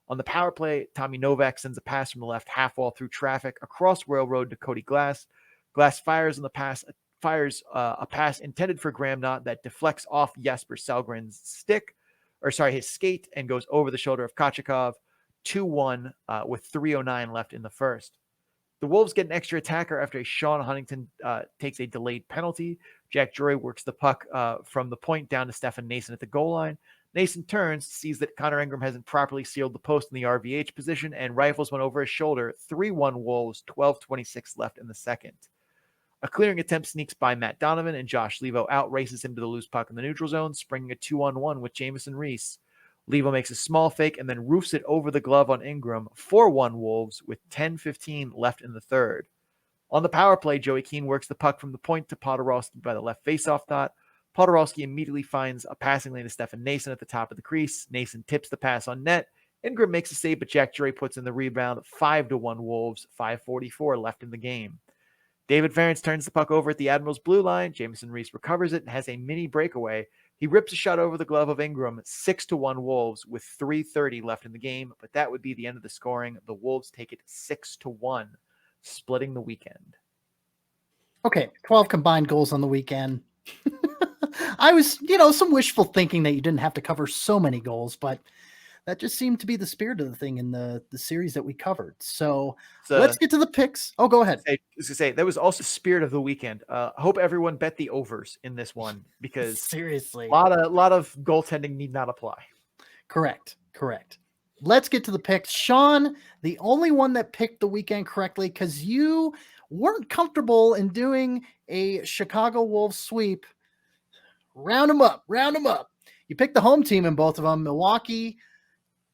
On the power play, Tommy Novak sends a pass from the left half wall through traffic across Royal Road to Cody Glass. Glass fires a pass intended for Graham Knott that deflects off Jesper Sellgren's his skate, and goes over the shoulder of Kochikov. 2-1 with 3:09 left in the first. The Wolves get an extra attacker after Sean Huntington takes a delayed penalty. Jack Drury works the puck from the point down to Stefan Mason at the goal line. Mason turns, sees that Connor Ingram hasn't properly sealed the post in the RVH position, and rifles one over his shoulder. 3-1 Wolves, 12:26 left in the second. A clearing attempt sneaks by Matt Donovan, and Josh Levo outraces him to the loose puck in the neutral zone, springing a 2-on-1 with Jamison Reese. Levo makes a small fake and then roofs it over the glove on Ingram. 4-1 Wolves with 10:15 left in the third. On the power play, Joey Keane works the puck from the point to Podorowski by the left faceoff dot. Podorowski immediately finds a passing lane to Stefan Nason at the top of the crease. Nason tips the pass on net. Ingram makes a save, but Jack Drury puts in the rebound. 5-1 Wolves, 5:44 left in the game. David Ferentz turns the puck over at the Admirals' blue line. Jamison Reese recovers it and has a mini breakaway. He rips a shot over the glove of Ingram. 6-1 Wolves with 3:30 left in the game, but that would be the end of the scoring. The Wolves take it 6-1, splitting the weekend. Okay, 12 combined goals on the weekend. I was, some wishful thinking that you didn't have to cover so many goals, but that just seemed to be the spirit of the thing in the series that we covered. So let's get to the picks. Oh, go ahead. I was going to say, that was also spirit of the weekend. Hope everyone bet the overs in this one, because seriously, a lot of goaltending need not apply. Correct. Let's get to the picks. Sean, the only one that picked the weekend correctly, because you weren't comfortable in doing a Chicago Wolves sweep. Round them up. You picked the home team in both of them, Milwaukee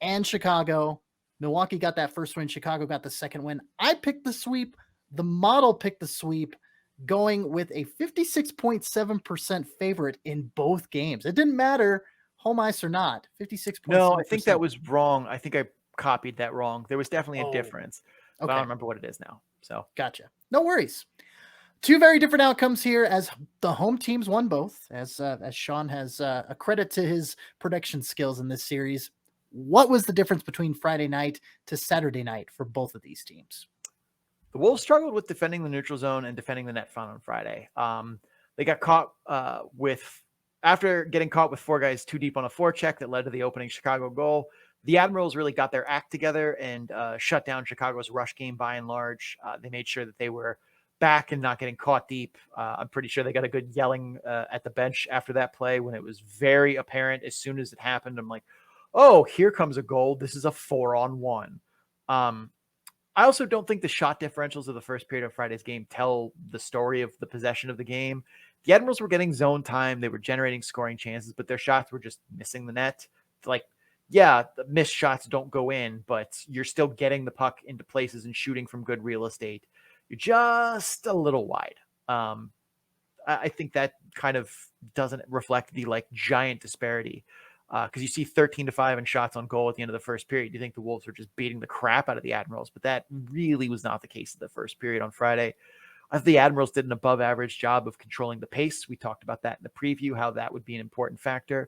and Chicago. Milwaukee got that first win. Chicago got the second win. I picked the sweep. The model picked the sweep, going with a 56.7% favorite in both games. It didn't matter home ice or not. 56.7%. No, I think that was wrong. I think I copied that wrong. There was definitely a difference. But I don't remember what it is now. So gotcha. No worries. Two very different outcomes here, as the home teams won both. As Sean has a credit to his prediction skills in this series. What was the difference between Friday night to Saturday night for both of these teams? The Wolves struggled with defending the neutral zone and defending the net front on Friday. They got caught after getting caught with four guys too deep on a forecheck that led to the opening Chicago goal. The Admirals really got their act together and shut down Chicago's rush game by and large. They made sure that they were back and not getting caught deep. I'm pretty sure they got a good yelling at the bench after that play when it was very apparent as soon as it happened. I'm like, oh, here comes a goal. This is a 4-on-1. I also don't think the shot differentials of the first period of Friday's game tell the story of the possession of the game. The Admirals were getting zone time. They were generating scoring chances, but their shots were just missing the net. Like, yeah, the missed shots don't go in, but you're still getting the puck into places and shooting from good real estate. You're just a little wide. I think that kind of doesn't reflect the giant disparity. Because you see 13-5 in shots on goal at the end of the first period. You think the Wolves were just beating the crap out of the Admirals, but that really was not the case in the first period on Friday. The Admirals did an above average job of controlling the pace. We talked about that in the preview, how that would be an important factor.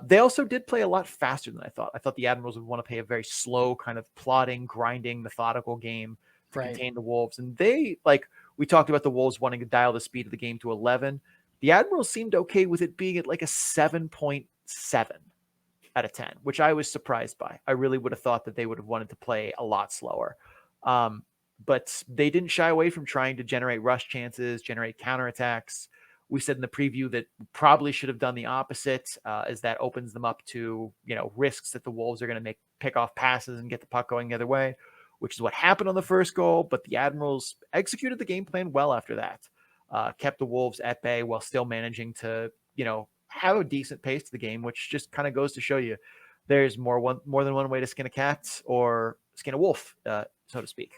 They also did play a lot faster than I thought. I thought the Admirals would want to play a very slow, kind of plodding, grinding, methodical game to contain the Wolves. And they, we talked about the Wolves wanting to dial the speed of the game to 11. The Admirals seemed okay with it being at like a 7.7 out of 10, which I was surprised by. I really would have thought that they would have wanted to play a lot slower. But they didn't shy away from trying to generate rush chances, generate counterattacks. We said in the preview that probably should have done the opposite, as that opens them up to, risks that the Wolves are going to pick off passes and get the puck going the other way, which is what happened on the first goal. But the Admirals executed the game plan well after that, kept the Wolves at bay while still managing to, have a decent pace to the game, which just kind of goes to show you there's more than one way to skin a cat or skin a wolf, so to speak.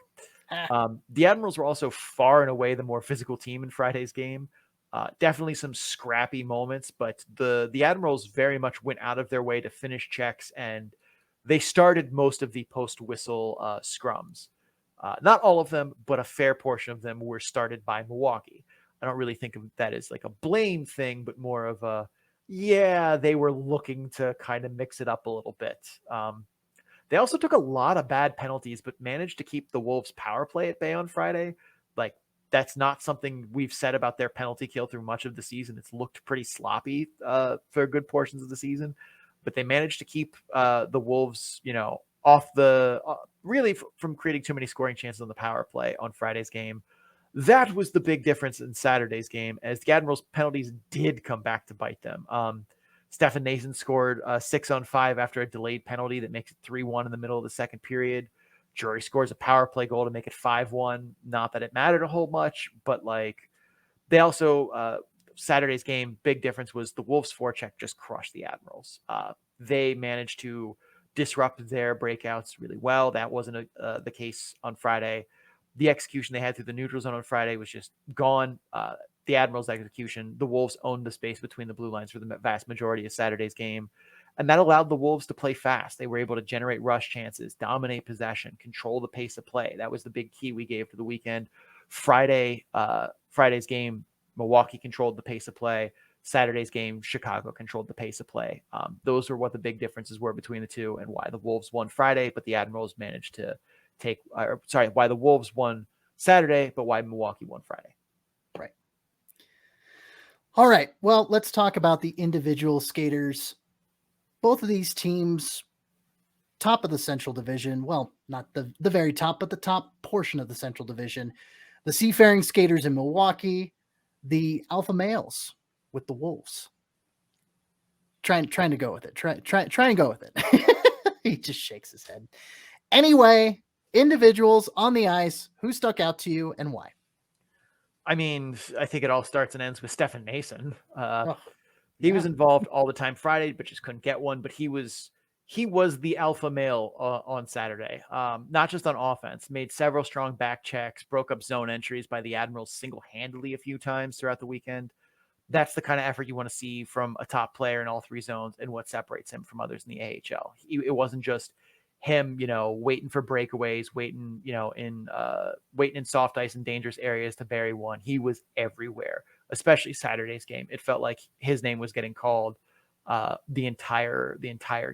The Admirals were also far and away the more physical team in Friday's game. Definitely some scrappy moments, but the Admirals very much went out of their way to finish checks, and they started most of the post-whistle scrums. Not all of them, but a fair portion of them were started by Milwaukee. I don't really think of that as like a blame thing, but more of a, they were looking to kind of mix it up a little bit. They also took a lot of bad penalties, but managed to keep the Wolves' power play at bay on Friday. That's not something we've said about their penalty kill through much of the season. It's looked pretty sloppy for good portions of the season, but they managed to keep the Wolves, off really from creating too many scoring chances on the power play on Friday's game. That was the big difference in Saturday's game, as the Admirals' penalties did come back to bite them. Stefan Mason scored 6-on-5 after a delayed penalty that makes it 3-1 in the middle of the second period. Drury scores a power play goal to make it 5-1. Not that it mattered a whole much, but they also, Saturday's game, big difference was the Wolves' forecheck just crushed the Admirals. They managed to disrupt their breakouts really well. That wasn't the case on Friday. The execution they had through the neutral zone on Friday was just gone. The Admirals' execution, the Wolves owned the space between the blue lines for the vast majority of Saturday's game. And that allowed the Wolves to play fast. They were able to generate rush chances, dominate possession, control the pace of play. That was the big key we gave to the weekend. Friday's game, Milwaukee controlled the pace of play. Saturday's game, Chicago controlled the pace of play. Those were what the big differences were between the two, and why the Wolves won Friday, but the Admirals managed to why the Wolves won Saturday, but why Milwaukee won Friday. Right. All right. Well, let's talk about the individual skaters. Both of these teams, top of the Central Division. Well, not the very top, but the top portion of the Central Division. The Seafaring Skaters in Milwaukee, the Alpha Males with the Wolves. Trying to go with it. Try and go with it. He just shakes his head. Anyway, individuals on the ice, who stuck out to you and why? I mean, I think it all starts and ends with Stefan Mason. He was involved all the time Friday, but just couldn't get one. But he was the alpha male on Saturday, not just on offense. Made several strong back checks, broke up zone entries by the Admirals single-handedly a few times throughout the weekend. That's the kind of effort you want to see from a top player in all three zones and what separates him from others in the AHL. It wasn't just him, waiting for breakaways, waiting in soft ice and dangerous areas to bury one. He was everywhere, especially Saturday's game. It felt like his name was getting called the entire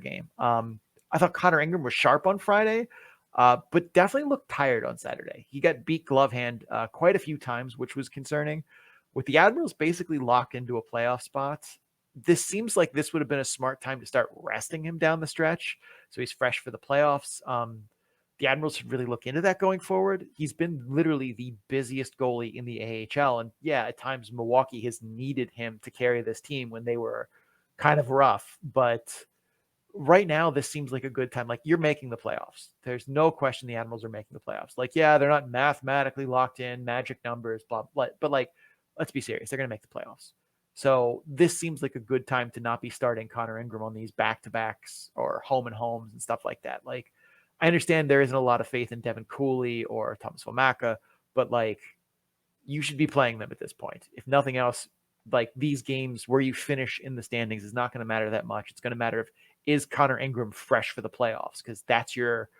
game. I thought Connor Ingram was sharp on Friday, but definitely looked tired on Saturday. He got beat glove hand quite a few times, which was concerning. With the Admirals basically locked into a playoff spot, this seems like this would have been a smart time to start resting him down the stretch, so he's fresh for the playoffs. The Admirals should really look into that going forward. He's been literally the busiest goalie in the AHL, and yeah, at times Milwaukee has needed him to carry this team when they were kind of rough, but right now this seems like a good time. Like, you're making the playoffs. There's no question the Admirals are making the playoffs. Like, yeah, they're not mathematically locked in, magic numbers, blah, blah, but like, let's be serious. They're going to make the playoffs. So this seems like a good time to not be starting Connor Ingram on these back-to-backs or home and homes and stuff like that. Like, I understand there isn't a lot of faith in Devin Cooley or Thomas Vomaka, but like, you should be playing them at this point. If nothing else, like, these games where you finish in the standings is not going to matter that much. It's going to matter is Connor Ingram fresh for the playoffs, because that's your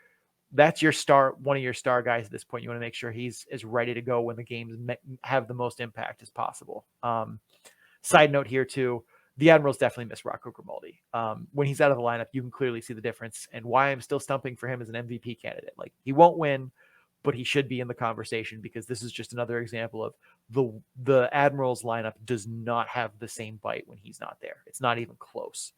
star, one of your star guys at this point. You want to make sure he's as ready to go when the games have the most impact as possible. Side note here too, the Admirals definitely miss Rocco Grimaldi. When he's out of the lineup, you can clearly see the difference, and why I'm still stumping for him as an MVP candidate. Like, he won't win, but he should be in the conversation, because this is just another example of the Admirals lineup does not have the same bite when he's not there. It's not even close.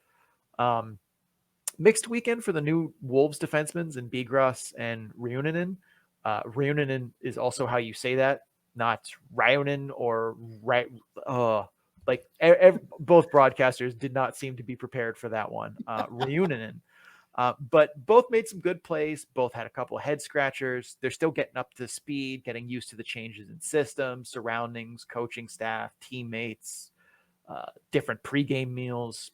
Mixed weekend for the new Wolves defensemen in Bigras and Reunanen. Reunanen is also how you say that, not Reunanen or both broadcasters did not seem to be prepared for that one. Reunanen. But both made some good plays. Both had a couple of head scratchers. They're still getting up to speed, getting used to the changes in systems, surroundings, coaching staff, teammates, different pregame meals,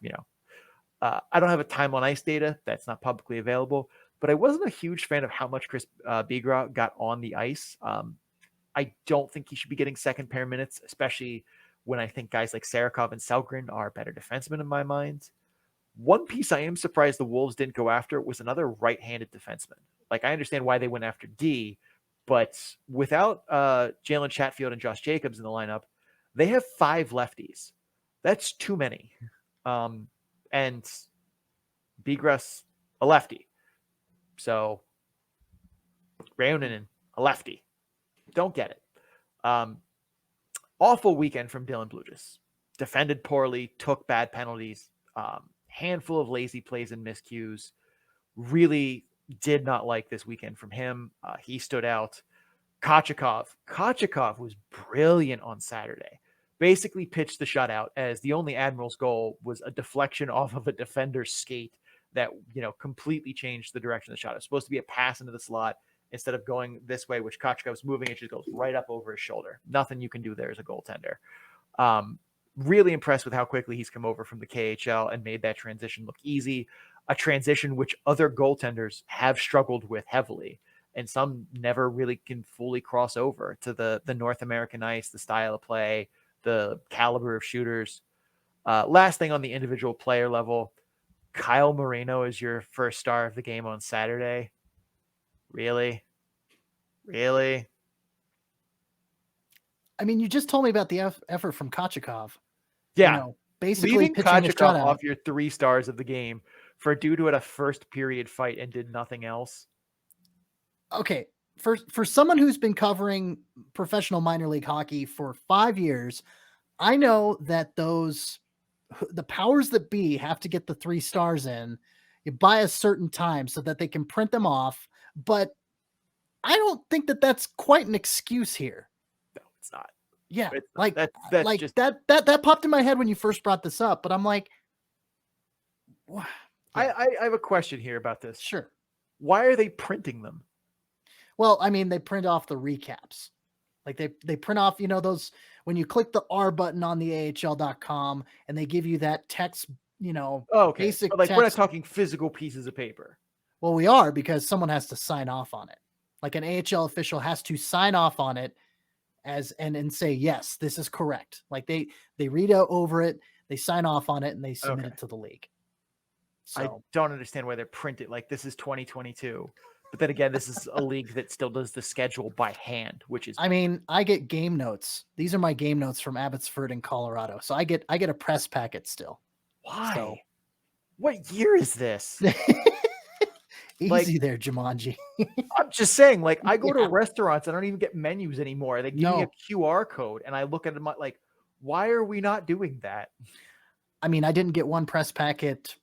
I don't have a time on ice data that's not publicly available, but I wasn't a huge fan of how much Chris Bigras got on the ice. I don't think he should be getting second pair minutes, especially when I think guys like Sarakov and Selgren are better defensemen in my mind. One piece I am surprised the Wolves didn't go after was another right-handed defenseman. Like, I understand why they went after D, but without Jalen Chatfield and Josh Jacobs in the lineup, they have 5 lefties. That's too many. And Bigras, a lefty. So Reunanen, a lefty. Don't get it. Awful weekend from Dylan Blugis. Defended poorly, took bad penalties, handful of lazy plays and miscues. Really did not like this weekend from him. He stood out. Kochikov was brilliant on Saturday. Basically pitched the shutout, as the only Admirals goal was a deflection off of a defender's skate that, completely changed the direction of the shot. It was supposed to be a pass into the slot instead of going this way, which Kochikov was moving. It just goes right up over his shoulder. Nothing you can do there as a goaltender. Really impressed with how quickly he's come over from the KHL and made that transition look easy, a transition which other goaltenders have struggled with heavily, and some never really can fully cross over to the North American ice, the style of play, the caliber of shooters. Last thing on the individual player level, Kyle Moreno is your first star of the game on Saturday. Really? I mean, you just told me about the effort from Kochikov. Yeah. Basically leaving pitching a Kochikov shutout off your 3 stars of the game for a dude who had a first period fight and did nothing else. Okay. For someone who's been covering professional minor league hockey for 5 years, I know that the powers that be have to get the 3 stars in by a certain time so that they can print them off. But I don't think that that's quite an excuse here. No, it's not. Yeah, it's like that's like just... that popped in my head when you first brought this up, but I'm like, yeah. I have a question here about this. Sure. Why are they printing them? Well, I mean, they print off the recaps. Like they print off, those when you click the R button on the AHL.com and they give you that text, basic but like, text. we're not talking physical pieces of paper. Well, we are, because someone has to sign off on it. Like, an AHL official has to sign off on it and say, yes, this is correct. Like they read over it, they sign off on it, and they submit it to the league. So I don't understand why they're printed like this is 2022. But then again, this is a league that still does the schedule by hand, which is, I mean, I get game notes. These are my game notes from Abbotsford in Colorado. So I get a press packet still. why? So. What year is this? Easy there, Jumanji. I'm just saying, like, I go to restaurants, I don't even get menus anymore. They give me a QR code and I look at them like, why are we not doing that? I mean, I didn't get one press packet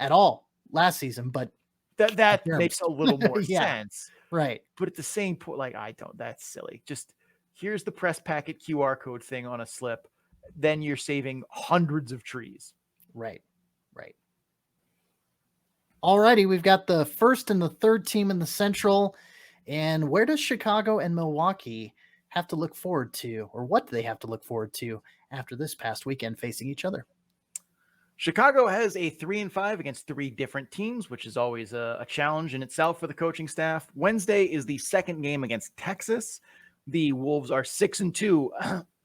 at all last season, but that makes a little more sense. Right. But at the same point, like, that's silly. Just here's the press packet QR code thing on a slip. Then you're saving hundreds of trees. Right. Alrighty, we've got the first and the third team in the Central. And where does Chicago and Milwaukee have to look forward to, or what do they have to look forward to after this past weekend facing each other? Chicago has a 3-5 against 3 different teams, which is always a challenge in itself for the coaching staff. Wednesday is the second game against Texas. The Wolves are 6-2,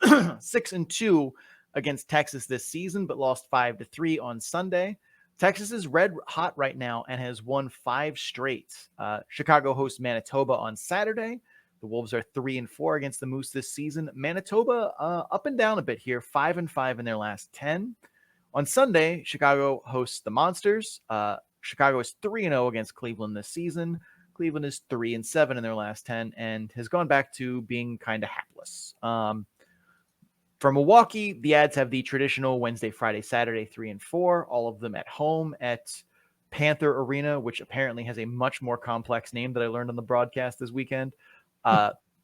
6-2 against Texas this season, but lost 5-3 on Sunday. Texas is red hot right now and has won 5 straight. Chicago hosts Manitoba on Saturday. The Wolves are 3-4 against the Moose this season. Manitoba up and down a bit here, 5-5 in their last 10. On Sunday, Chicago hosts the Monsters. Chicago is 3-0 against Cleveland this season. Cleveland is 3-7 in their last 10 and has gone back to being kind of hapless. For Milwaukee, the Ads have the traditional Wednesday, Friday, Saturday, 3-4, all of them at home at Panther Arena, which apparently has a much more complex name that I learned on the broadcast this weekend.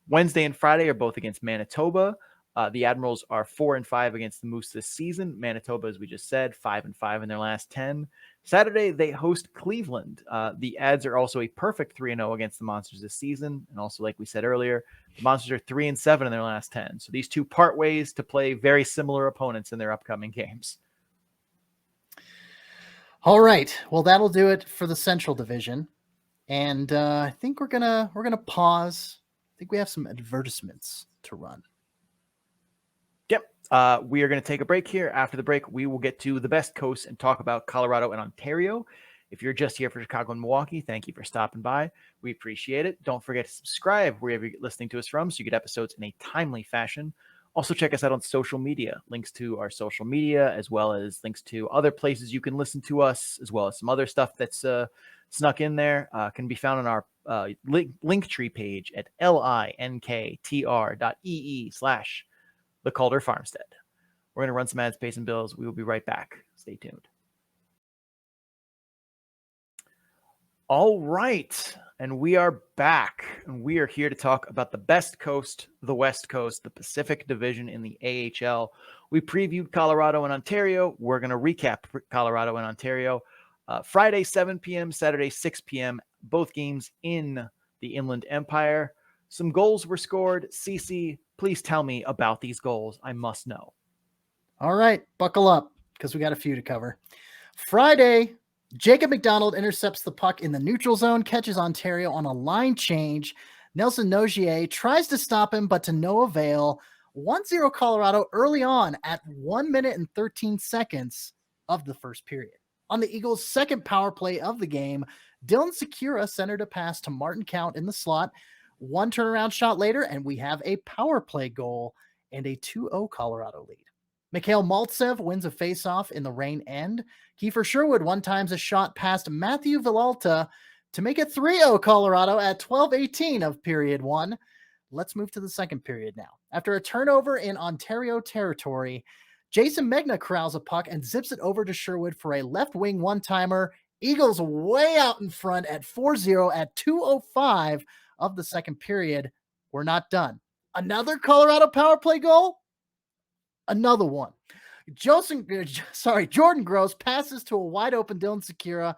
Wednesday and Friday are both against Manitoba. The Admirals are 4-5 against the Moose this season. Manitoba, as we just said, 5-5 in their last 10. Saturday, they host Cleveland. The Ads are also a perfect 3-0 against the Monsters this season. And also, like we said earlier, the Monsters are 3-7 in their last 10. So these two part ways to play very similar opponents in their upcoming games. All right. Well, that'll do it for the Central Division. And I think we're gonna pause. I think we have some advertisements to run. Yep. We are going to take a break here. After the break, we will get to the best coast and talk about Colorado and Ontario. If you're just here for Chicago and Milwaukee, thank you for stopping by. We appreciate it. Don't forget to subscribe wherever you're listening to us from so you get episodes in a timely fashion. Also, check us out on social media. Links to our social media, as well as links to other places you can listen to us, as well as some other stuff that's snuck in there, can be found on our Linktree page at linktr.ee/the Calder Farmstead. We're going to run some ads, pay some bills. We will be right back. Stay tuned. All right. And we are back. And we are here to talk about the best coast, the West Coast, the Pacific Division in the AHL. We previewed Colorado and Ontario. We're going to recap Colorado and Ontario. Friday, 7 p.m., Saturday, 6 p.m., both games in the Inland Empire. Some goals were scored. Cece, please tell me about these goals. I must know. All right, buckle up because we got a few to cover. Friday, Jacob McDonald intercepts the puck in the neutral zone, catches Ontario on a line change. Nelson Nogier tries to stop him, but to no avail. 1-0 Colorado early on at 1 minute and 13 seconds of the first period. On the Eagles' second power play of the game, Dylan Sekura centered a pass to Martin Count in the slot. One turnaround shot later, and we have a power play goal and a 2-0 Colorado lead. Mikhail Maltsev wins a faceoff in the rain end. Kiefer Sherwood one-times a shot past Matthew Villalta to make it 3-0 Colorado at 12:18 of period 1. Let's move to the second period now. After a turnover in Ontario territory, Jason Megna corrals a puck and zips it over to Sherwood for a left wing one-timer. Eagles way out in front at 4-0 at 2:05 of the second period. We're not done. Another Colorado power play goal? Another one. Jordan Gross passes to a wide open Dylan Sekura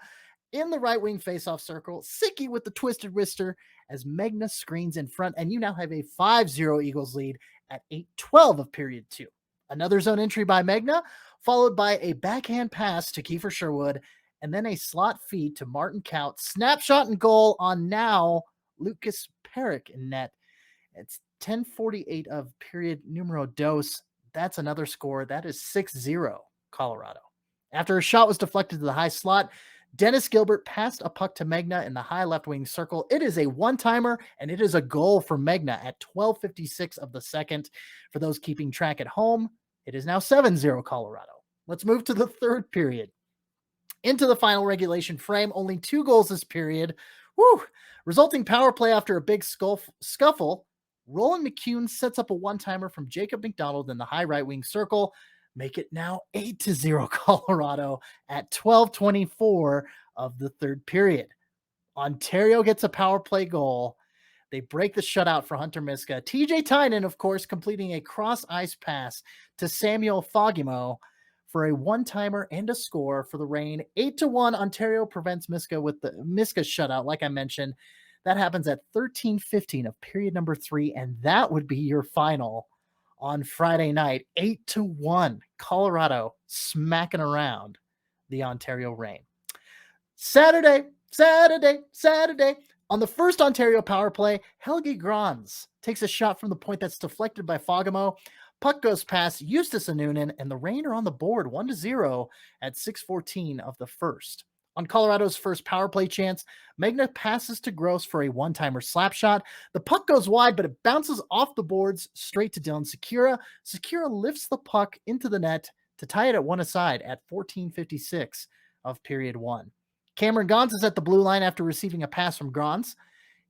in the right wing faceoff circle. Sicky with the twisted wrister as Megna screens in front, and you now have a 5-0 Eagles lead at 8:12 of period 2. Another zone entry by Megna, followed by a backhand pass to Kiefer Sherwood, and then a slot feed to Martin Count. Snapshot and goal on now Lucas Perrick in net. It's 10:48 of period numero dos. That's another score. That is 6-0 Colorado. After a shot was deflected to the high slot, Dennis Gilbert passed a puck to Megna in the high left wing circle. It is a one-timer, and it is a goal for Megna at 12:56 of the second. For those keeping track at home, it is now 7-0 Colorado. Let's move to the third period. Into the final regulation frame, only 2 goals this period. Woo! Resulting power play after a big scuffle. Roland McCune sets up a one-timer from Jacob McDonald in the high right wing circle. Make it now 8-0 Colorado at 12:24 of the third period. Ontario gets a power play goal. They break the shutout for Hunter Miska. TJ Tynan, of course, completing a cross-ice pass to Samuel Fogimo for a one-timer and a score for the Reign. 8-1, Ontario prevents Miska with the Miska shutout, like I mentioned. That happens at 13:15 of period number 3, and that would be your final on Friday night. 8-1, Colorado smacking around the Ontario Reign. Saturday. On the first Ontario power play, Helgi Grans takes a shot from the point that's deflected by Fogamo. Puck goes past Justus Anunen, and the Reign are on the board 1-0 at 6:14 of the first. On Colorado's first power play chance, Megna passes to Gross for a one-timer slap shot. The puck goes wide, but it bounces off the boards straight to Dylan Sekura. Sekura lifts the puck into the net to tie it at one aside at 14:56 of period 1. Cameron Gons is at the blue line after receiving a pass from Grans.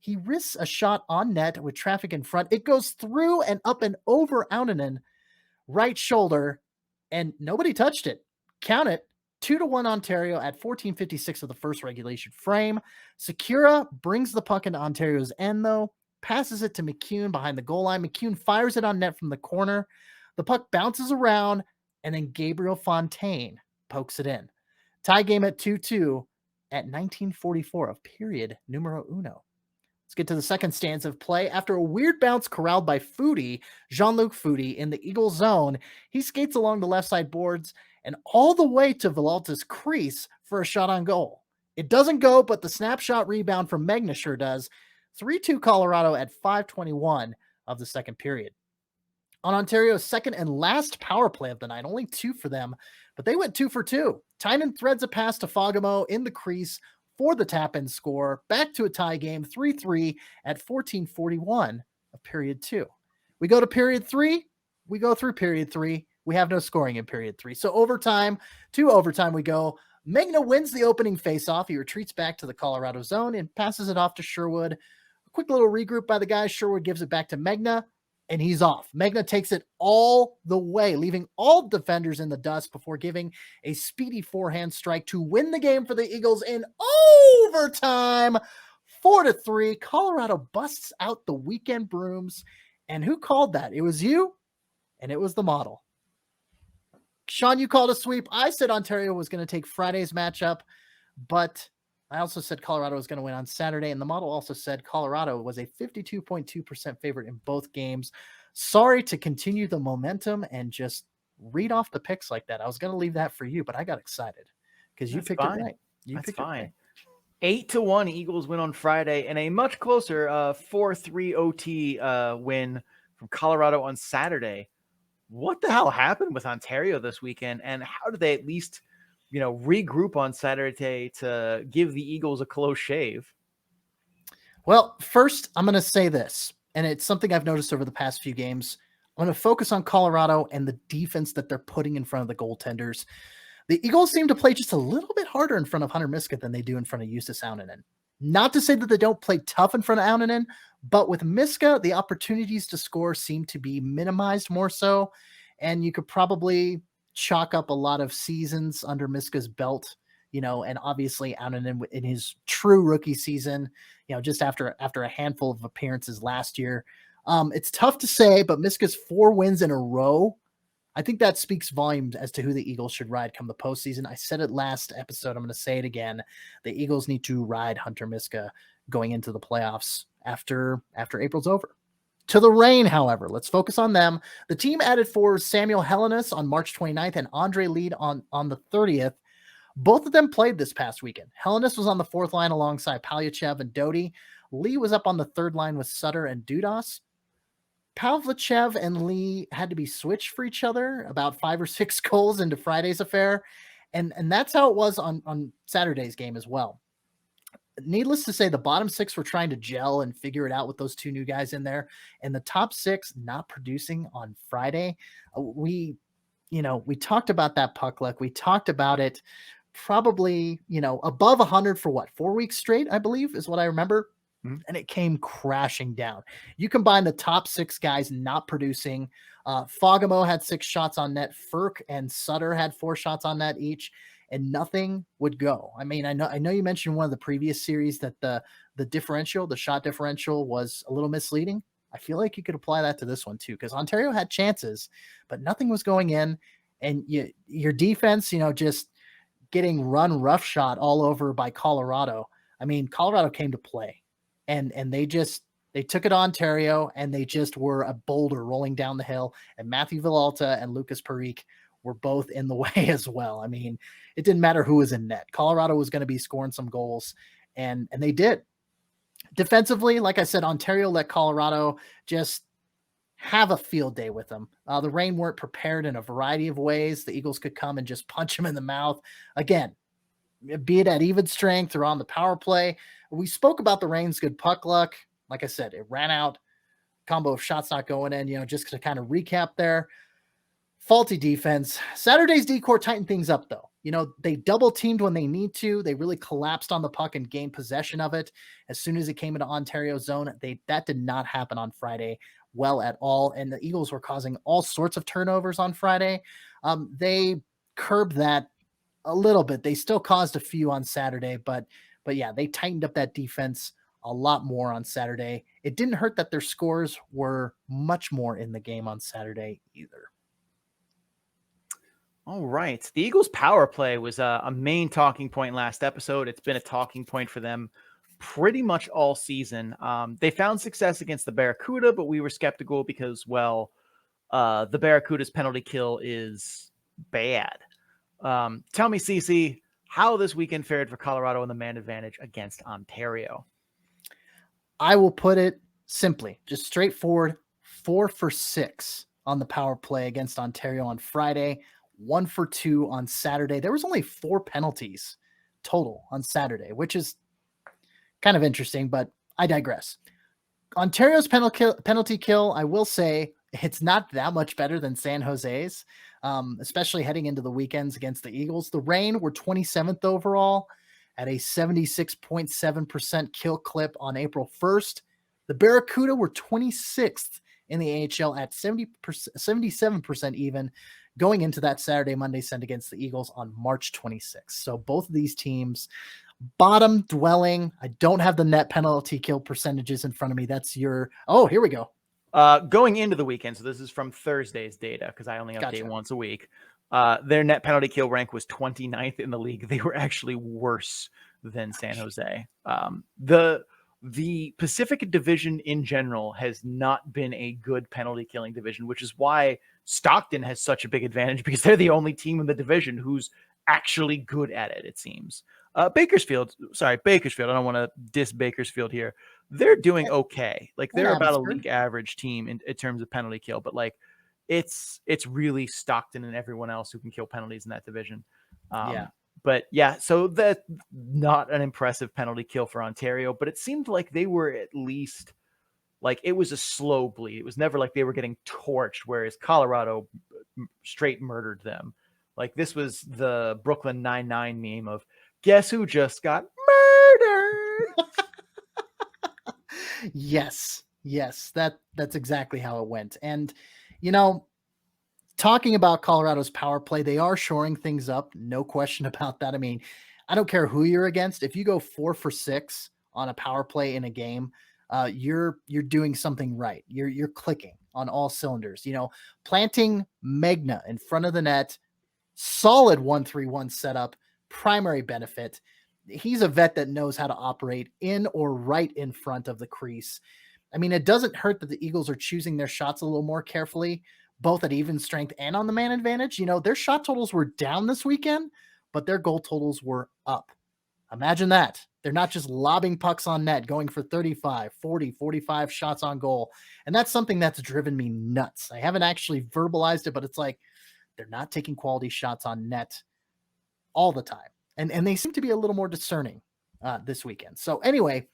He risks a shot on net with traffic in front. It goes through and up and over Auninen, right shoulder, and nobody touched it. Count it. 2-1 Ontario at 14:56 of the first regulation frame. Sekura brings the puck into Ontario's end, though, passes it to McCune behind the goal line. McCune fires it on net from the corner. The puck bounces around, and then Gabriel Fontaine pokes it in. Tie game at 2-2 at 19:44 of period numero uno. Let's get to the second stanza of play. After a weird bounce corralled by Foudy, Jean-Luc Foudy, in the Eagle zone, he skates along the left side boards and all the way to Villalta's crease for a shot on goal. It doesn't go, but the snapshot rebound from Megna sure does. 3-2 Colorado at 5:21 of the second period. On Ontario's second and last power play of the night, only 2 for them, but they went 2 for 2. Tynan threads a pass to Fogamo in the crease for the tap-in score. Back to a tie game, 3-3 at 14:41 of period 2. We go to period 3. We go through period 3. We have no scoring in period 3. So overtime we go. Megna wins the opening faceoff. He retreats back to the Colorado zone and passes it off to Sherwood. A quick little regroup by the guys. Sherwood gives it back to Megna, and he's off. Megna takes it all the way, leaving all defenders in the dust before giving a speedy forehand strike to win the game for the Eagles in overtime. 4-3. Colorado busts out the weekend brooms. And who called that? It was you, and it was the model. Sean, you called a sweep. I said Ontario was going to take Friday's matchup, but I also said Colorado was going to win on Saturday, and the model also said Colorado was a 52.2% favorite in both games. Sorry to continue the momentum and just read off the picks like that. I was going to leave that for you, but I got excited because you picked it right. That's fine. 8-1 Eagles win on Friday, and a much closer 4-3 OT win from Colorado on Saturday. What the hell happened with Ontario this weekend, and how did they at least, regroup on Saturday to give the Eagles a close shave? Well, first, I'm going to say this, and it's something I've noticed over the past few games. I'm going to focus on Colorado and the defense that they're putting in front of the goaltenders. The Eagles seem to play just a little bit harder in front of Hunter Miska than they do in front of Justus Auninen. Not to say that they don't play tough in front of Auninen, but with Miska, the opportunities to score seem to be minimized more so, and you could probably chalk up a lot of seasons under Miska's belt, and obviously Auninen in his true rookie season, just after a handful of appearances last year. It's tough to say, but Miska's 4 wins in a row, I think that speaks volumes as to who the Eagles should ride come the postseason. I said it last episode. I'm going to say it again. The Eagles need to ride Hunter Miska going into the playoffs after April's over. To the Reign, however, let's focus on them. The team added for Samuel Helenius on March 29th and Andre Lead on the 30th. Both of them played this past weekend. Helenius was on the 4th line alongside Palyachev and Doty. Lee was up on the 3rd line with Sutter and Dudas. Pavlichev and Lee had to be switched for each other, about 5 or 6 goals into Friday's affair. And that's how it was on Saturday's game as well. Needless to say, the bottom 6 were trying to gel and figure it out with those 2 new guys in there. And the top 6 not producing on Friday. We talked about that puck luck. We talked about it probably, above 100 for 4 weeks straight, I believe is what I remember. And it came crashing down. You combine the top 6 guys not producing. Fogamo had 6 shots on net. Ferk and Sutter had 4 shots on net each, and nothing would go. I mean, I know you mentioned one of the previous series that the differential, the shot differential, was a little misleading. I feel like you could apply that to this one too, because Ontario had chances, but nothing was going in, and your defense, just getting run roughshod all over by Colorado. I mean, Colorado came to play. And they took it to Ontario, and they just were a boulder rolling down the hill. And Matthew Villalta and Lucas Parikh were both in the way as well. I mean, it didn't matter who was in net. Colorado was going to be scoring some goals, and they did. Defensively, like I said, Ontario let Colorado just have a field day with them. The Reign weren't prepared in a variety of ways. The Eagles could come and just punch them in the mouth. Again, be it at even strength or on the power play. We spoke about the Reign's good puck luck. Like I said, it ran out. Combo of shots not going in, just to kind of recap there. Faulty defense. Saturday's D-Corps tightened things up, though. They double teamed when they need to. They really collapsed on the puck and gained possession of it. As soon as it came into Ontario's zone, that did not happen on Friday well at all. And the Eagles were causing all sorts of turnovers on Friday. They curbed that a little bit. They still caused a few on Saturday, but yeah, they tightened up that defense a lot more on Saturday. It didn't hurt that their scores were much more in the game on Saturday either. All right. The Eagles' power play was a main talking point last episode. It's been a talking point for them pretty much all season. They found success against the Barracuda, but we were skeptical because, the Barracuda's penalty kill is bad. Tell me, CC, how this weekend fared for Colorado in the man advantage against Ontario. I will put it simply, just straightforward, 4 for 6 on the power play against Ontario on Friday, 1 for 2 on Saturday. There was only 4 penalties total on Saturday, which is kind of interesting, but I digress. Ontario's penalty kill, I will say, it's not that much better than San Jose's, especially heading into the weekends against the Eagles. The Reign were 27th overall at a 76.7% kill clip on April 1st. The Barracuda were 26th in the AHL at 77% even going into that Monday send against the Eagles on March 26th. So both of these teams bottom dwelling. I don't have the net penalty kill percentages in front of me. That's here we go. Going into the weekend, so this is from Thursday's data because I only update once a week. Their net penalty kill rank was 29th in the league. They were actually worse than San Jose. The Pacific Division in general has not been a good penalty killing division, which is why Stockton has such a big advantage because they're the only team in the division who's actually good at it, it seems. Bakersfield. I don't want to diss Bakersfield here. They're doing okay. Like they're about a league average team in terms of penalty kill, but like it's really Stockton and everyone else who can kill penalties in that division. But yeah, so that's not an impressive penalty kill for Ontario, but it seemed like they were at least like it was a slow bleed. It was never like they were getting torched, whereas Colorado straight murdered them. Like this was the Brooklyn Nine-Nine meme of guess who just got murdered. Yes, that's exactly how it went. And talking about Colorado's power play, they are shoring things up. No question about that. I mean, I don't care who you're against. If you go 4 for 6 on a power play in a game, you're doing something right. You're clicking on all cylinders. Planting Magna in front of the net, solid 1-3-1 setup, primary benefit. He's a vet that knows how to operate in or right in front of the crease. I mean, it doesn't hurt that the Eagles are choosing their shots a little more carefully, both at even strength and on the man advantage. Their shot totals were down this weekend, but their goal totals were up. Imagine that. They're not just lobbing pucks on net, going for 35, 40, 45 shots on goal. And that's something that's driven me nuts. I haven't actually verbalized it, but it's like they're not taking quality shots on net all the time. And they seem to be a little more discerning this weekend. So anyway,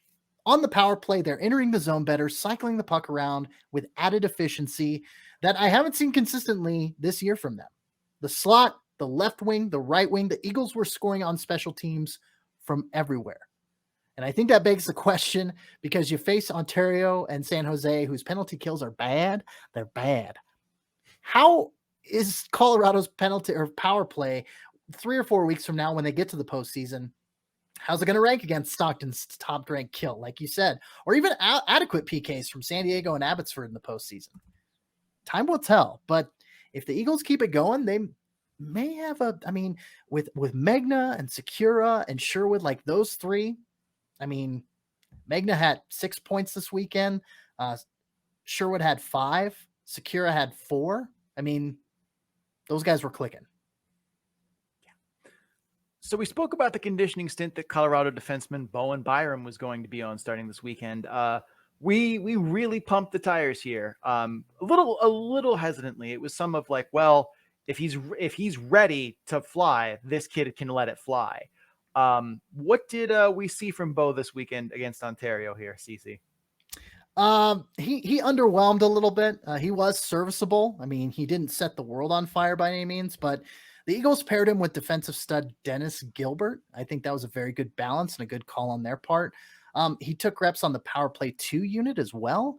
on the power play, they're entering the zone better, cycling the puck around with added efficiency that I haven't seen consistently this year from them. The slot, the left wing, the right wing, the Eagles were scoring on special teams from everywhere. And I think that begs the question, because you face Ontario and San Jose, whose penalty kills are bad. They're bad. How is Colorado's penalty or power play 3 or 4 weeks from now when they get to the postseason? How's it going to rank against Stockton's top-ranked kill, like you said, or even adequate PKs from San Diego and Abbotsford in the postseason? Time will tell. But if the Eagles keep it going, they may have with Megna and Secura and Sherwood, like those three. I mean, Megna had 6 points this weekend. Sherwood had 5. Secura had 4. I mean, those guys were clicking. So we spoke about the conditioning stint that Colorado defenseman Bowen Byram was going to be on starting this weekend. We really pumped the tires here, a little hesitantly. It was some of like, well, if he's ready to fly, this kid can let it fly. What did we see from Bo this weekend against Ontario here, CC? He underwhelmed a little bit. He was serviceable. I mean, he didn't set the world on fire by any means, but the Eagles paired him with defensive stud Dennis Gilbert. I think that was a very good balance and a good call on their part. He took reps on the power play 2 unit as well.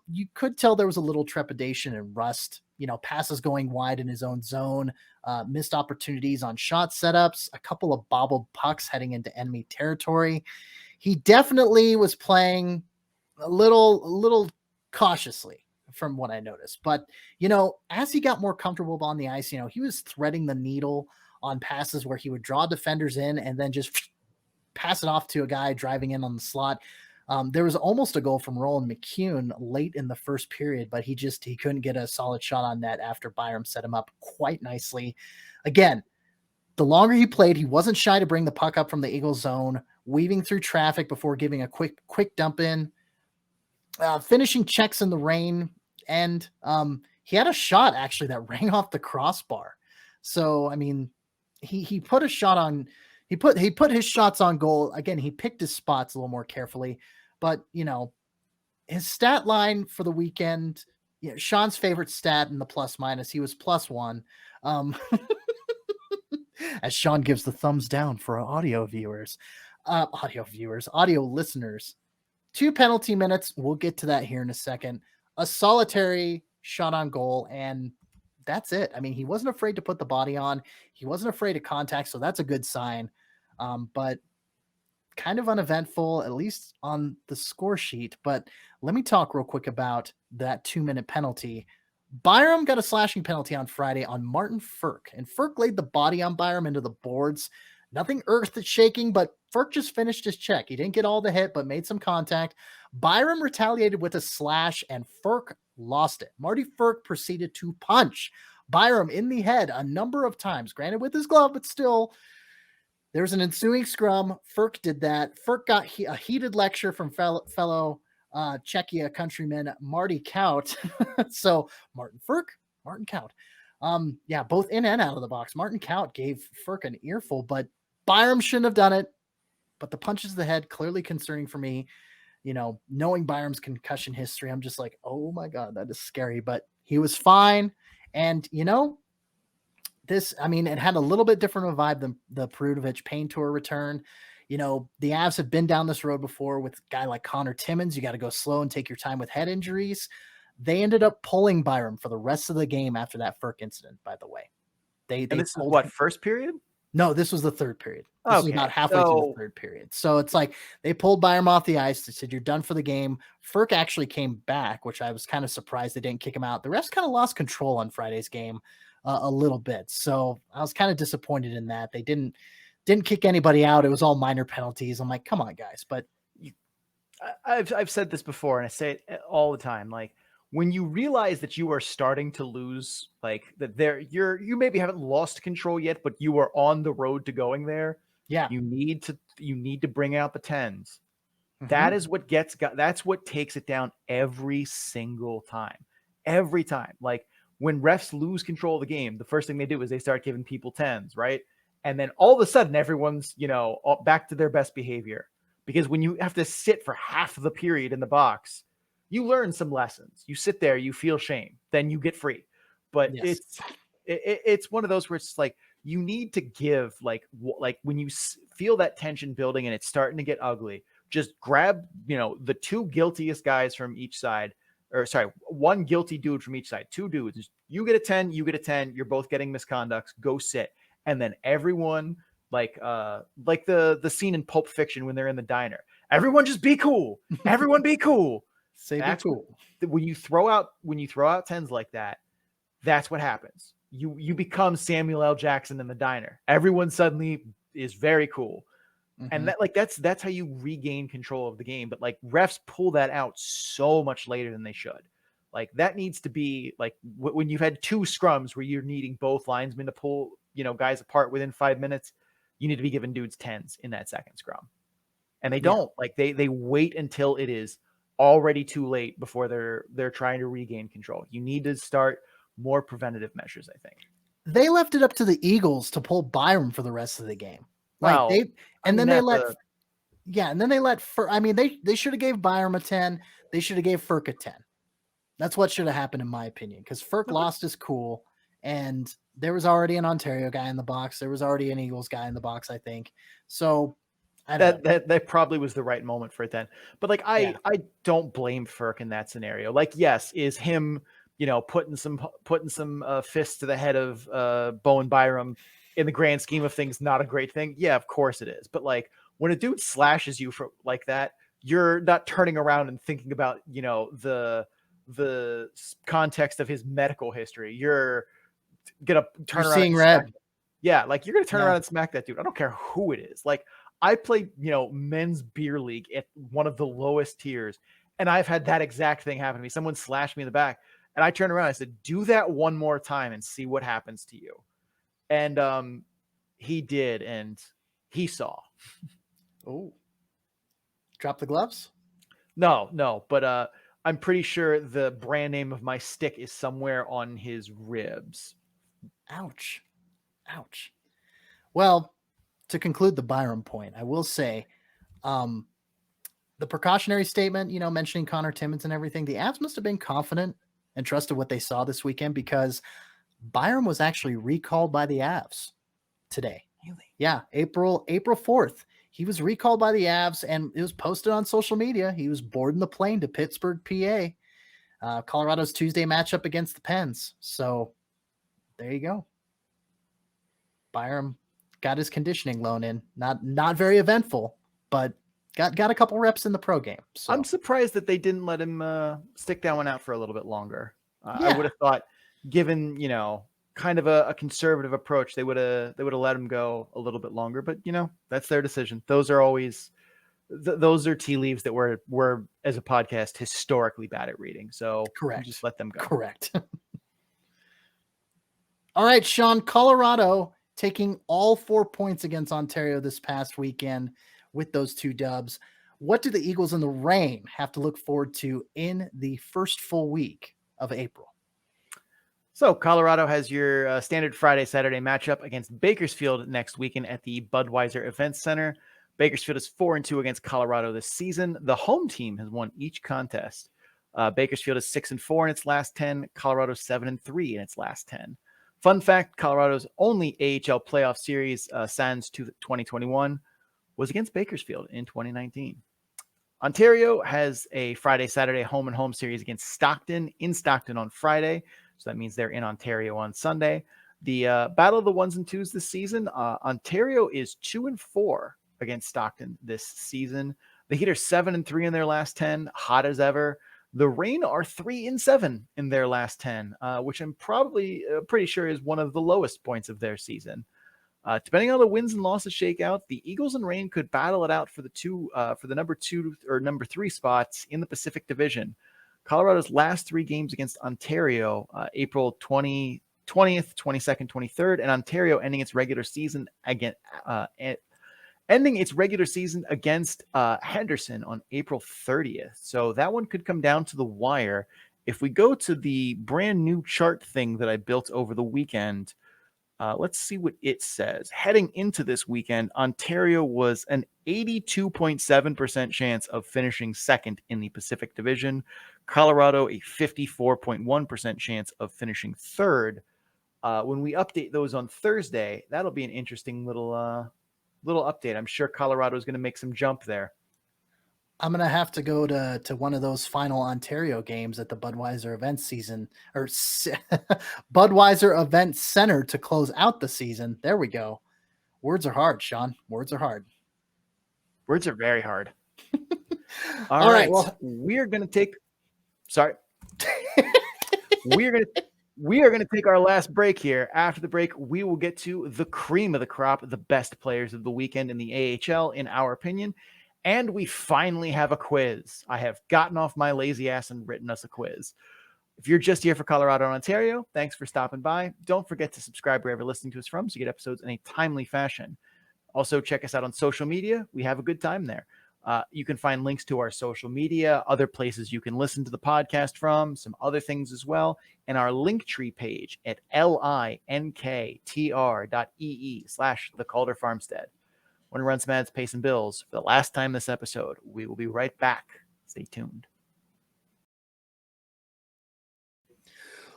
You could tell there was a little trepidation and rust, passes going wide in his own zone, missed opportunities on shot setups, a couple of bobbled pucks heading into enemy territory. He definitely was playing a little cautiously from what I noticed. But, as he got more comfortable on the ice, he was threading the needle on passes where he would draw defenders in and then just pass it off to a guy driving in on the slot. There was almost a goal from Roland McCune late in the first period, but he couldn't get a solid shot on net after Byram set him up quite nicely. Again, the longer he played, he wasn't shy to bring the puck up from the Eagles zone, weaving through traffic before giving a quick dump in, finishing checks in the rain. And he had a shot actually that rang off the crossbar. So, I mean, he put a shot on, he put his shots on goal. Again, he picked his spots a little more carefully, but his stat line for the weekend, Sean's favorite stat in the plus minus, he was +1. As Sean gives the thumbs down for our audio listeners, 2 penalty minutes. We'll get to that here in a second. A solitary shot on goal, and that's it. I mean, he wasn't afraid to put the body on. He wasn't afraid of contact, so that's a good sign. But kind of uneventful, at least on the score sheet. But let me talk real quick about that 2-minute penalty. Byram got a slashing penalty on Friday on Martin Ferk, and Ferk laid the body on Byram into the boards. Nothing earth-shaking, but Ferk just finished his check. He didn't get all the hit, but made some contact. Byram retaliated with a slash, and Ferk lost it. Marty Ferk proceeded to punch Byram in the head a number of times, granted with his glove, but still. There was an ensuing scrum. Ferk did that. Ferk got a heated lecture from fellow Czechia countryman Marty Kaut. So Martin Ferk, Martin Kaut. Both in and out of the box. Martin Kaut gave Ferk an earful, but Byram shouldn't have done it. But the punches to the head, clearly concerning for me. Knowing Byram's concussion history, I'm just like, oh my God, that is scary. But he was fine. And, it had a little bit different of a vibe than the Perutovich Pain Tour return. The Avs have been down this road before with a guy like Connor Timmins. You got to go slow and take your time with head injuries. They ended up pulling Byram for the rest of the game after that Ferk incident, by the way. And this is what, first period? No, this was the third period. This was about halfway through the third period. So it's like they pulled Byram off the ice. They said, you're done for the game. Ferk actually came back, which I was kind of surprised they didn't kick him out. The refs kind of lost control on Friday's game a little bit. So I was kind of disappointed in that. They didn't kick anybody out. It was all minor penalties. I'm like, come on, guys. But I've said this before, and I say it all the time. Like, when you realize that you are starting to lose, like that you maybe haven't lost control yet, but you are on the road to going there. Yeah. You need to bring out the 10s. Mhm. That is what that's what takes it down every single time. Every time. Like when refs lose control of the game, the first thing they do is they start giving people 10s, right? And then all of a sudden everyone's, back to their best behavior. Because when you have to sit for half of the period in the box, you learn some lessons. You sit there, you feel shame, then you get free. But Yes. it's one of those where it's like you need to give like when you feel that tension building and it's starting to get ugly, just grab, the two guiltiest guys from each side, or sorry, one guilty dude from each side, two dudes. You get a 10, you get a 10. You're both getting misconducts. Go sit. And then everyone, like the scene in Pulp Fiction when they're in the diner, everyone just be cool. Everyone be cool. That's cool. When you throw out 10s like that, that's what happens. You become Samuel L. Jackson in the diner. Everyone suddenly is very cool. And that's how you regain control of the game. But like refs pull that out so much later than they should. Like that needs to be like when you've had two scrums where you're needing both linesmen to pull, guys apart within 5 minutes, you need to be giving dudes 10s in that second scrum. And they don't. Like they wait until it is already too late before they're trying to regain control. You need to start more preventative measures, I think. They left it up to the Eagles to pull Byram for the rest of the game. Like they should have gave Byram a 10. They should have gave Ferk a 10. That's what should have happened in my opinion, because Ferk lost his cool, and there was already an Ontario guy in the box. There was already an Eagles guy in the box, I think. So that probably was the right moment for it then. But like I don't blame Ferk in that scenario. Like, yes, is him, putting some fists to the head of Bowen Byram in the grand scheme of things not a great thing? Yeah, of course it is. But like when a dude slashes you for like that, you're not turning around and thinking about, the context of his medical history. You're gonna turn around seeing red. Yeah, like you're gonna turn around and smack that dude. I don't care who it is. Like I played, men's beer league at one of the lowest tiers, and I've had that exact thing happen to me. Someone slashed me in the back, and I turned around and I said, "Do that one more time and see what happens to you." And he did, and he saw. Oh, drop the gloves? No, but I'm pretty sure the brand name of my stick is somewhere on his ribs. Ouch. Well, to conclude the Byram point, I will say the precautionary statement, mentioning Connor Timmins and everything, the Avs must have been confident and trusted what they saw this weekend, because Byram was actually recalled by the Avs today. Really? Yeah, April 4th. He was recalled by the Avs, and it was posted on social media. He was boarding the plane to Pittsburgh, PA. Colorado's Tuesday matchup against the Pens. So there you go. Byram got his conditioning loan in. Not very eventful, but got a couple reps in the pro game. So I'm surprised that they didn't let him stick that one out for a little bit longer. I would have thought, given kind of a conservative approach, they would have let him go a little bit longer. But that's their decision. Those are always those are tea leaves that we're as a podcast historically bad at reading. So correct, just let them go. Correct. All right, Sean. Colorado taking all 4 points against Ontario this past weekend with those 2 dubs. What do the Eagles in the rain have to look forward to in the first full week of April? So Colorado has your standard Friday, Saturday matchup against Bakersfield next weekend at the Budweiser Events Center. Bakersfield is 4-2 against Colorado this season. The home team has won each contest. Bakersfield is 6-4 in its last 10. Colorado 7-3 in its last 10. Fun fact, Colorado's only AHL playoff series sans 2021 was against Bakersfield in 2019. Ontario has a Friday, Saturday home-and-home series against Stockton in Stockton on Friday. So that means they're in Ontario on Sunday. The battle of the 1s and 2s this season, Ontario is 2-4 against Stockton this season. The Heat are 7-3 in their last 10, hot as ever. The Reign are 3-7 in their last 10, which I'm probably pretty sure is one of the lowest points of their season. Depending on how the wins and losses shake out, the Eagles and Reign could battle it out for the number 2 or number 3 spots in the Pacific Division. Colorado's last 3 games against Ontario, April 20th, 22nd, 23rd, and Ontario ending its regular season again ending its regular season against Henderson on April 30th. So that one could come down to the wire. If we go to the brand new chart thing that I built over the weekend, let's see what it says. Heading into this weekend, Ontario was an 82.7% chance of finishing second in the Pacific Division. Colorado, a 54.1% chance of finishing third. When we update those on Thursday, that'll be an interesting little update. I'm sure Colorado is going to make some jump there. I'm going to have to go to one of those final Ontario games at the Budweiser event season or Budweiser Event Center to close out the season. There we go. Words are hard, Sean. Words are hard. Words are very hard. All right. Well, we're going to take, sorry. we are going to take our last break here. After the break, we will get to the cream of the crop, the best players of the weekend in the AHL, in our opinion. And we finally have a quiz. I have gotten off my lazy ass and written us a quiz. If you're just here for Colorado and Ontario, thanks for stopping by. Don't forget to subscribe wherever you're listening to us from so you get episodes in a timely fashion. Also, check us out on social media. We have a good time there. You can find links to our social media, other places you can listen to the podcast from, some other things as well, and our Linktree page at linktr.ee/the Calder Farmstead. Want to run some ads, pay some bills. For the last time this episode, we will be right back. Stay tuned.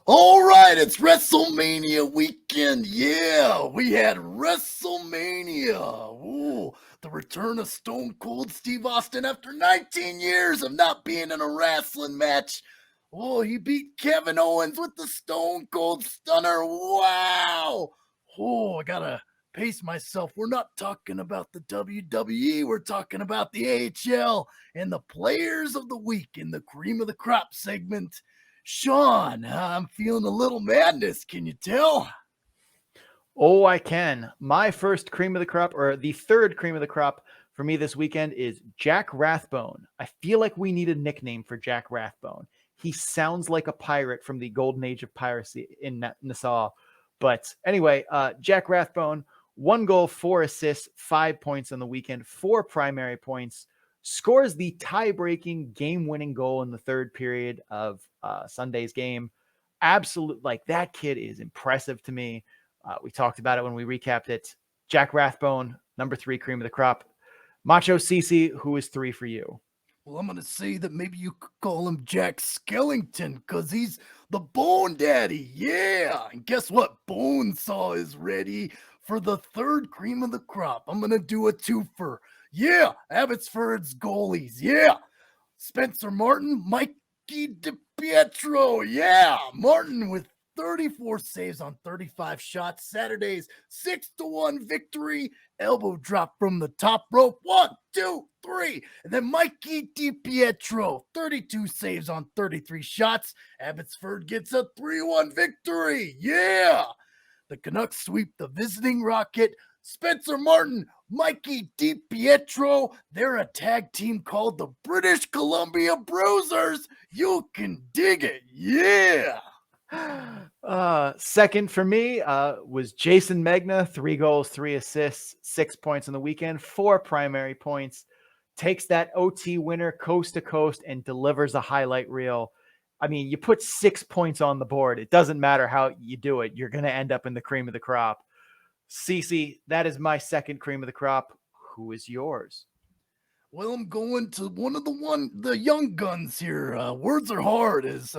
All right, it's WrestleMania weekend. Yeah, we had WrestleMania. Ooh, the return of Stone Cold Steve Austin after 19 years of not being in a wrestling match. Oh, he beat Kevin Owens with the Stone Cold Stunner. Wow. Oh, I gotta pace myself. We're not talking about the WWE. We're talking about the AHL and the players of the week in the cream of the crop segment. Sean, I'm feeling a little madness. Can you tell? Oh, I can. My first cream of the crop, or the third cream of the crop for me this weekend, is Jack Rathbone. I feel like we need a nickname for Jack Rathbone. He sounds like a pirate from the golden age of piracy in Nassau. But anyway, Jack Rathbone, 1 goal, 4 assists, 5 points on the weekend, 4 primary points, scores the tie-breaking game-winning goal in the third period of Sunday's game. Absolute, like, that kid is impressive to me. We talked about it when we recapped it. Jack Rathbone, number 3 cream of the crop. Macho Cece, who is 3 for you? Well, I'm going to say that maybe you could call him Jack Skellington because he's the Bone Daddy. Yeah. And guess what? Bonesaw is ready for the third cream of the crop. I'm going to do a twofer. Yeah. Abbotsford's goalies. Yeah. Spencer Martin, Mikey D Pietro. Yeah. Martin with 34 saves on 35 shots. Saturday's 6-1 victory. Elbow drop from the top rope. 1, 2, 3. And then Mikey D Pietro, 32 saves on 33 shots. Abbotsford gets a 3-1 victory. Yeah. The Canucks sweep the visiting Rocket. Spencer Martin, Mikey D Pietro. They're a tag team called the British Columbia Bruisers. You can dig it. Yeah. Second for me was Jason Megna, 3 goals, 3 assists, 6 points on the weekend, 4 primary points, takes that OT winner coast to coast and delivers a highlight reel. I mean, you put 6 points on the board. It doesn't matter how you do it. You're going to end up in the cream of the crop. Cece, that is my second cream of the crop. Who is yours? Well, I'm going to one of the young guns here. Words are hard, as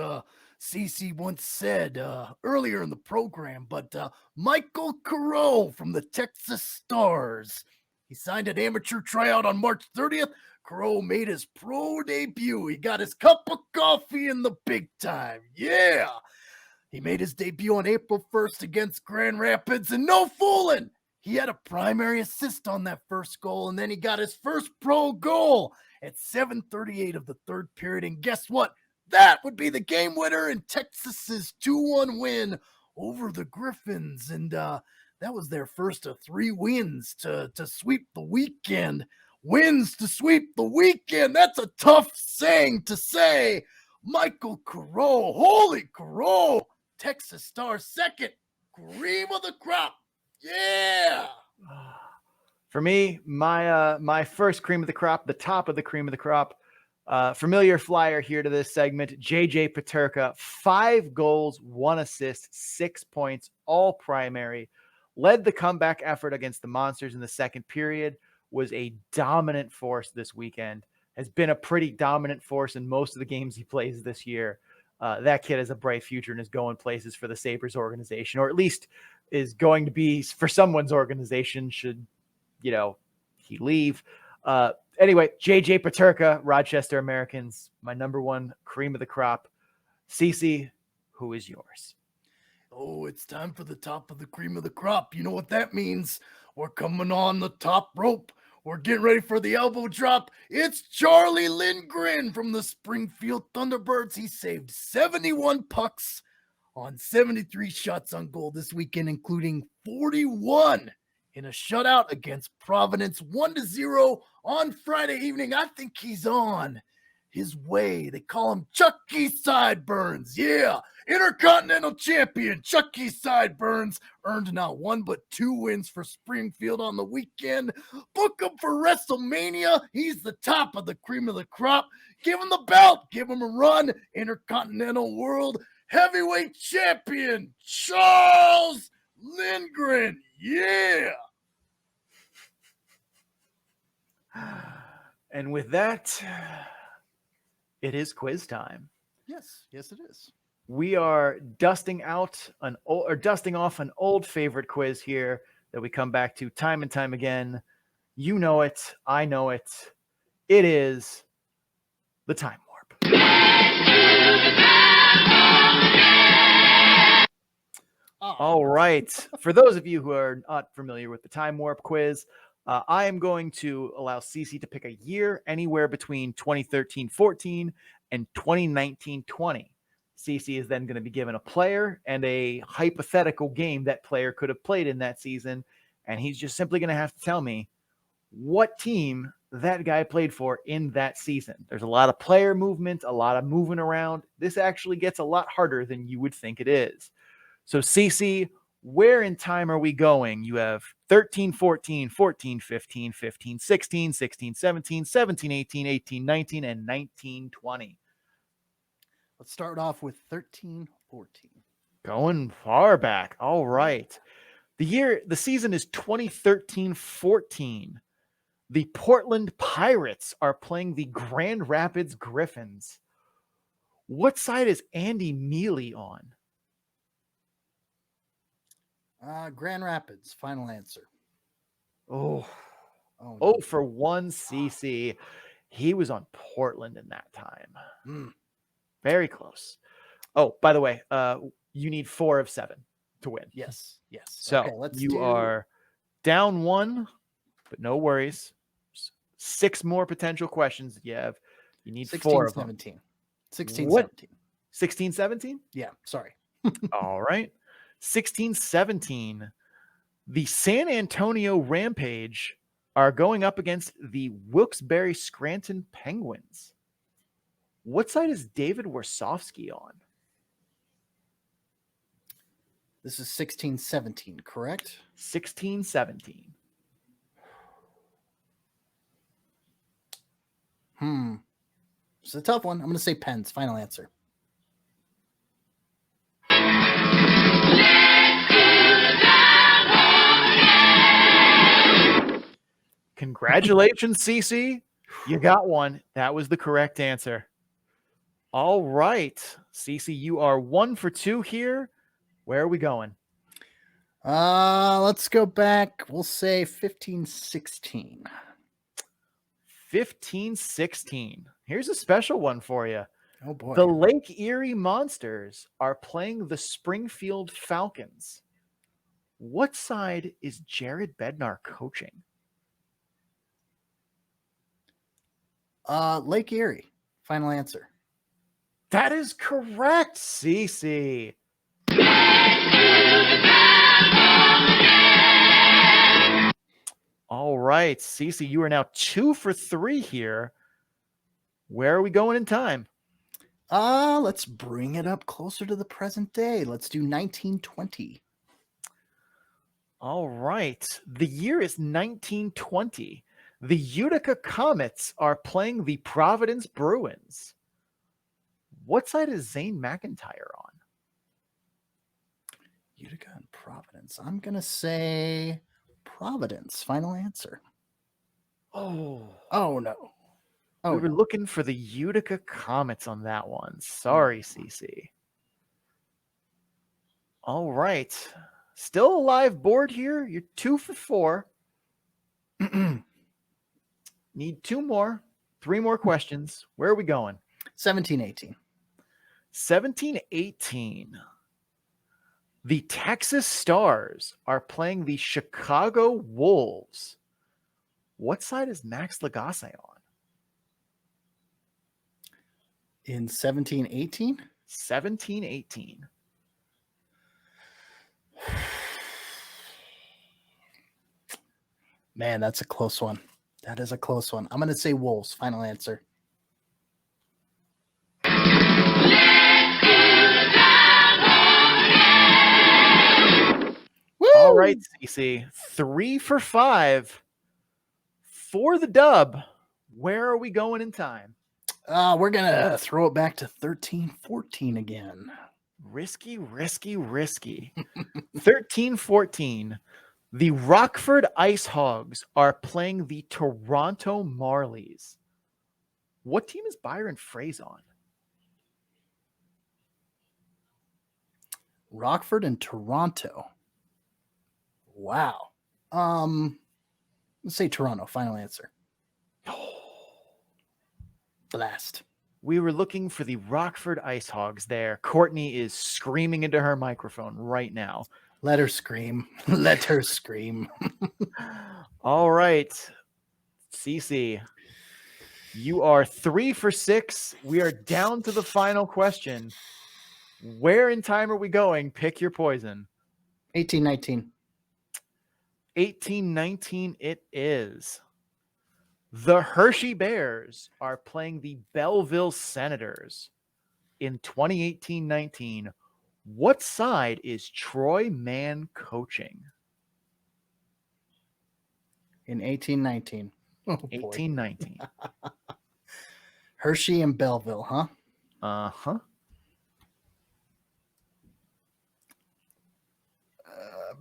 Cece once said earlier in the program, but Michael Crowe from the Texas Stars. He signed an amateur tryout on March 30th. Crowe made his pro debut. He got his cup of coffee in the big time. Yeah. He made his debut on April 1st against Grand Rapids, and no fooling. He had a primary assist on that first goal, and then he got his first pro goal at 7:38 of the third period. And guess what? That would be the game winner in Texas's 2-1 win over the Griffins. And that was their first of 3 wins to sweep the weekend. Wins to sweep the weekend. That's a tough saying to say. Michael Crowe, holy Crowe, Texas Stars second cream of the crop. Yeah. For me, my first cream of the crop, the top of the cream of the crop, familiar flyer here to this segment, JJ Peterka, 5 goals, 1 assist, 6 points, all primary, led the comeback effort against the Monsters in the second period, was a dominant force this weekend, has been a pretty dominant force in most of the games he plays this year. That kid has a bright future and is going places for the Sabres organization, or at least is going to be for someone's organization should, he leave. Anyway, JJ Peterka, Rochester Americans, my number one cream of the crop. Cece, who is yours? Oh, it's time for the top of the cream of the crop. You know what that means? We're coming on the top rope. We're getting ready for the elbow drop. It's Charlie Lindgren from the Springfield Thunderbirds. He saved 71 pucks on 73 shots on goal this weekend, including 41 in a shutout against Providence, 1-0 on Friday evening. I think he's on his way. They call him Chucky Sideburns. Yeah, Intercontinental Champion Chucky Sideburns earned not 1 but 2 wins for Springfield on the weekend. Book him for WrestleMania. He's the top of the cream of the crop. Give him the belt. Give him a run. Intercontinental World Heavyweight Champion Charles Lindgren. Yeah. And with that, it is quiz time. Yes, it is. We are dusting off an old favorite quiz here that we come back to time and time again. You know it. I know it. It is the Time Warp. All right. For those of you who are not familiar with the Time Warp quiz, I am going to allow Cece to pick a year anywhere between 2013-14 and 2019-20. Cece is then going to be given a player and a hypothetical game that player could have played in that season, and he's just simply going to have to tell me what team that guy played for in that season. There's a lot of player movement, a lot of moving around. This actually gets a lot harder than you would think it is. So, Cece, where in time are we going? You have 13-14, 14-15, 15-16, 16-17, 17-18, 18-19, and 19-20. Let's start off with 13-14. Going far back. All right. The season is 2013-14. The Portland Pirates are playing the Grand Rapids Griffins. What side is Andy Mealy on? Grand Rapids, final answer. Oh, no. for 1 CC. He was on Portland in that time. Very close. Oh, by the way, you need 4 of 7 to win. Yes. So Okay, you are down 1, but no worries. 6 more potential questions that you have. You need 4 of them. 16-17. 16-17? Yeah, sorry. All right. 16-17. The San Antonio Rampage are going up against the Wilkes-Barre Scranton Penguins. What side is David Warsofsky on? This is 16-17, correct? 16-17. It's a tough one. I'm going to say Pens. Final answer. Congratulations, Cece. You got one. That was the correct answer. All right. Cece, you are 1 for 2 here. Where are we going? Let's go back. We'll say 15-16. 15-16. Here's a special one for you. Oh, boy. The Lake Erie Monsters are playing the Springfield Falcons. What side is Jared Bednar coaching? Lake Erie. Final answer. That is correct, Cece. All right, Cece, you are now 2 for 3 here. Where are we going in time? Let's bring it up closer to the present day. Let's do 1920. All right. The year is 1920. The Utica Comets are playing the Providence Bruins. What side is Zane McIntyre on? Utica and Providence. I'm going to say Providence. Final answer. Oh, no. we were looking for the Utica Comets on that one. Sorry, CC. All right. Still a live board here. You're 2 for 4. Need 2 more. 3 more questions. Where are we going? 17-18. 17-18. The Texas Stars are playing the Chicago Wolves. What side is Max Lagasse on? In 17-18? 17-18. Man, that's a close one. That is a close one. I'm going to say Wolves. Final answer. Woo! All right, CC. 3 for 5 for the dub. Where are we going in time? We're going to throw it back to 13-14 again. Risky, risky, risky. 13-14. The Rockford Ice Hogs are playing the Toronto Marlies. What team is Byron Fraze on? Rockford and Toronto. Wow. Let's say Toronto. Final answer. Blast. We were looking for the Rockford Ice Hogs there. Courtney is screaming into her microphone right now. Let her scream. Let her scream. All right. CC, you are 3 for 6. We are down to the final question. Where in time are we going? Pick your poison. 18-19. 18-19 it is. The Hershey Bears are playing the Belleville Senators in 2018-19. What side is Troy Mann coaching? In 18-19. Oh, 18-19. Hershey and Belleville, huh? Uh-huh.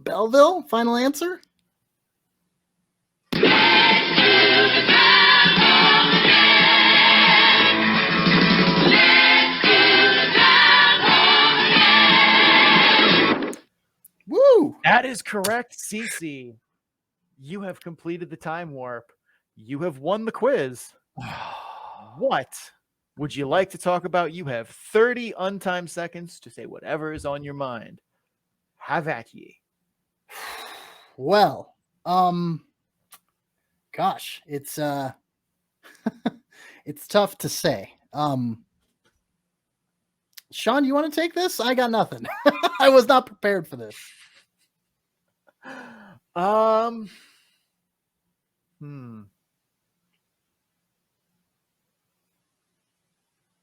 Belleville? Final answer? Woo! That is correct, CC. You have completed the time warp. You have won the quiz. What would you like to talk about? You have 30 untimed seconds to say whatever is on your mind. Have at ye. Well, gosh, it's it's tough to say. Sean, you want to take this? I got nothing. I was not prepared for this.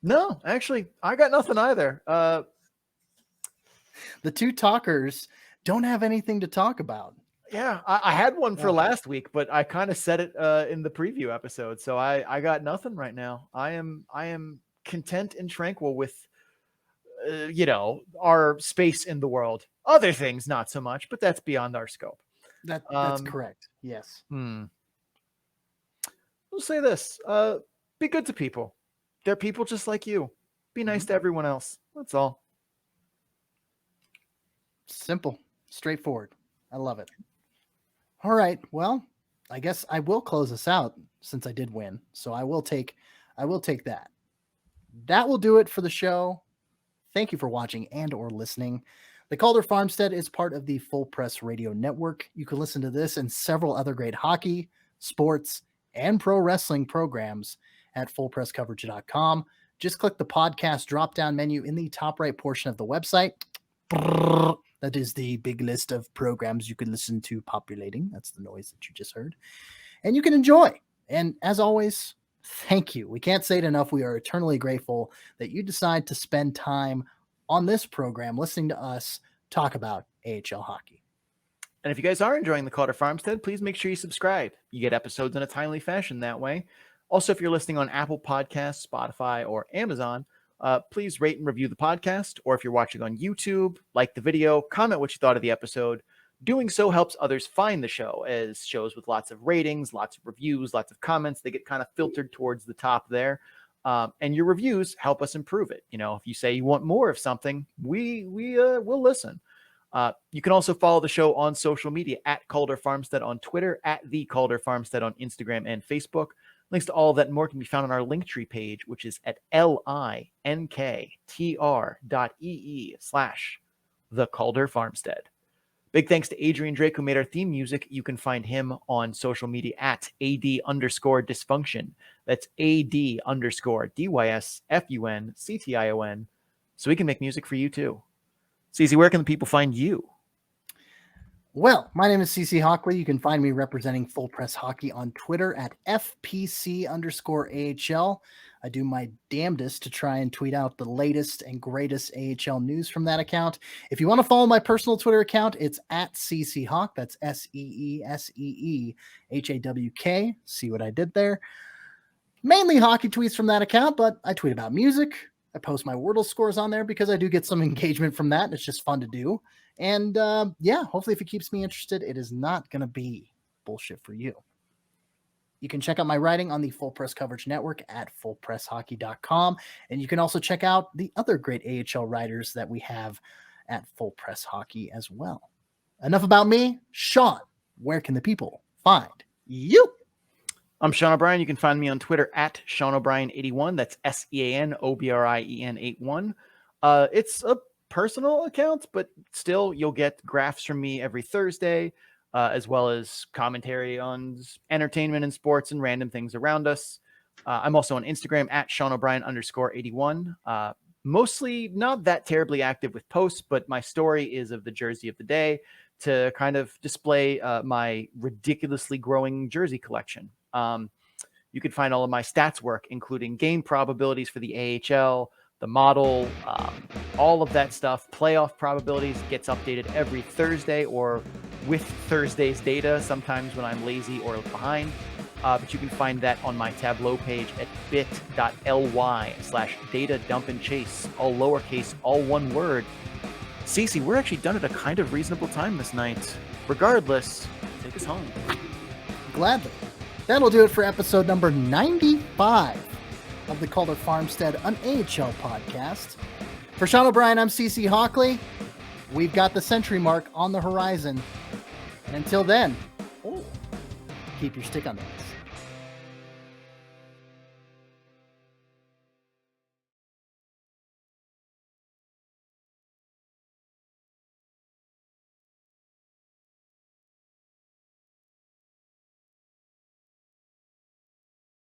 No, actually, I got nothing either. The two talkers don't have anything to talk about. Yeah, I had one for last week, but I kind of said it in the preview episode, so I got nothing right now. I am content and tranquil with our space in the world. Other things not so much, but that's beyond our scope. That's correct. Yes. We'll say this. Be good to people. They're people just like you. Be nice to everyone else. That's all. Simple, straightforward. I love it. All right. Well, I guess I will close us out since I did win. So I will take that. That will do it for the show. Thank you for watching and or listening. The Calder Farmstead is part of the Full Press Radio Network. You can listen to this and several other great hockey, sports, and pro wrestling programs at fullpresscoverage.com. Just click the podcast drop-down menu in the top right portion of the website. That is the big list of programs you can listen to populating. That's the noise that you just heard. And you can enjoy. And as always, thank you. We can't say it enough. We are eternally grateful that you decide to spend time on this program listening to us talk about AHL hockey. And if you guys are enjoying the Calder Farmstead, please make sure you subscribe. You get episodes in a timely fashion that way. Also, if you're listening on Apple Podcasts, Spotify, or Amazon, please rate and review the podcast. Or if you're watching on YouTube, like the video, comment what you thought of the episode. Doing so helps others find the show, as shows with lots of ratings, lots of reviews, lots of comments, they get kind of filtered towards the top there. And your reviews help us improve it. You know, if you say you want more of something, we'll listen. You can also follow the show on social media at Calder Farmstead on Twitter, at the Calder Farmstead on Instagram and Facebook. Links to all of that and more can be found on our Linktree page, which is at linktr.ee/the Calder Farmstead. Big thanks to Adrian Drake, who made our theme music. You can find him on social media at AD_dysfunction. That's AD_DYSFUNCTION. So we can make music for you too. CC, where can the people find you? Well, my name is CC Hockley. You can find me representing Full Press Hockey on Twitter at FPC_AHL. I do my damnedest to try and tweet out the latest and greatest AHL news from that account. If you want to follow my personal Twitter account, it's at CC Hawk. That's SEESEEHAWK. See what I did there? Mainly hockey tweets from that account, but I tweet about music. I post my Wordle scores on there because I do get some engagement from that. It's just fun to do. And yeah, hopefully if it keeps me interested, it is not going to be bullshit for you. You can check out my writing on the Full Press Coverage Network at fullpresshockey.com. And you can also check out the other great AHL writers that we have at Full Press Hockey as well. Enough about me. Sean, where can the people find you? I'm Sean O'Brien. You can find me on Twitter at SeanO'Brien81. That's SeanObrien81. It's a personal account, but still you'll get graphs from me every Thursday, as well as commentary on entertainment and sports and random things around us. I'm also on Instagram at SeanO'Brien_81. Mostly not that terribly active with posts, but my story is of the jersey of the day to kind of display my ridiculously growing jersey collection. You can find all of my stats work, including game probabilities for the AHL, the model, all of that stuff. Playoff probabilities gets updated every Thursday or with Thursday's data, sometimes when I'm lazy or behind. But you can find that on my Tableau page at bit.ly/data dump and chase, all lowercase, all one word. Cece, we're actually done at a kind of reasonable time this night. Regardless, take us home. Gladly. That'll do it for episode number 95 of the Calder Farmstead, an AHL podcast. For Sean O'Brien, I'm CC Hockley. We've got the century mark on the horizon. And until then, keep your stick on the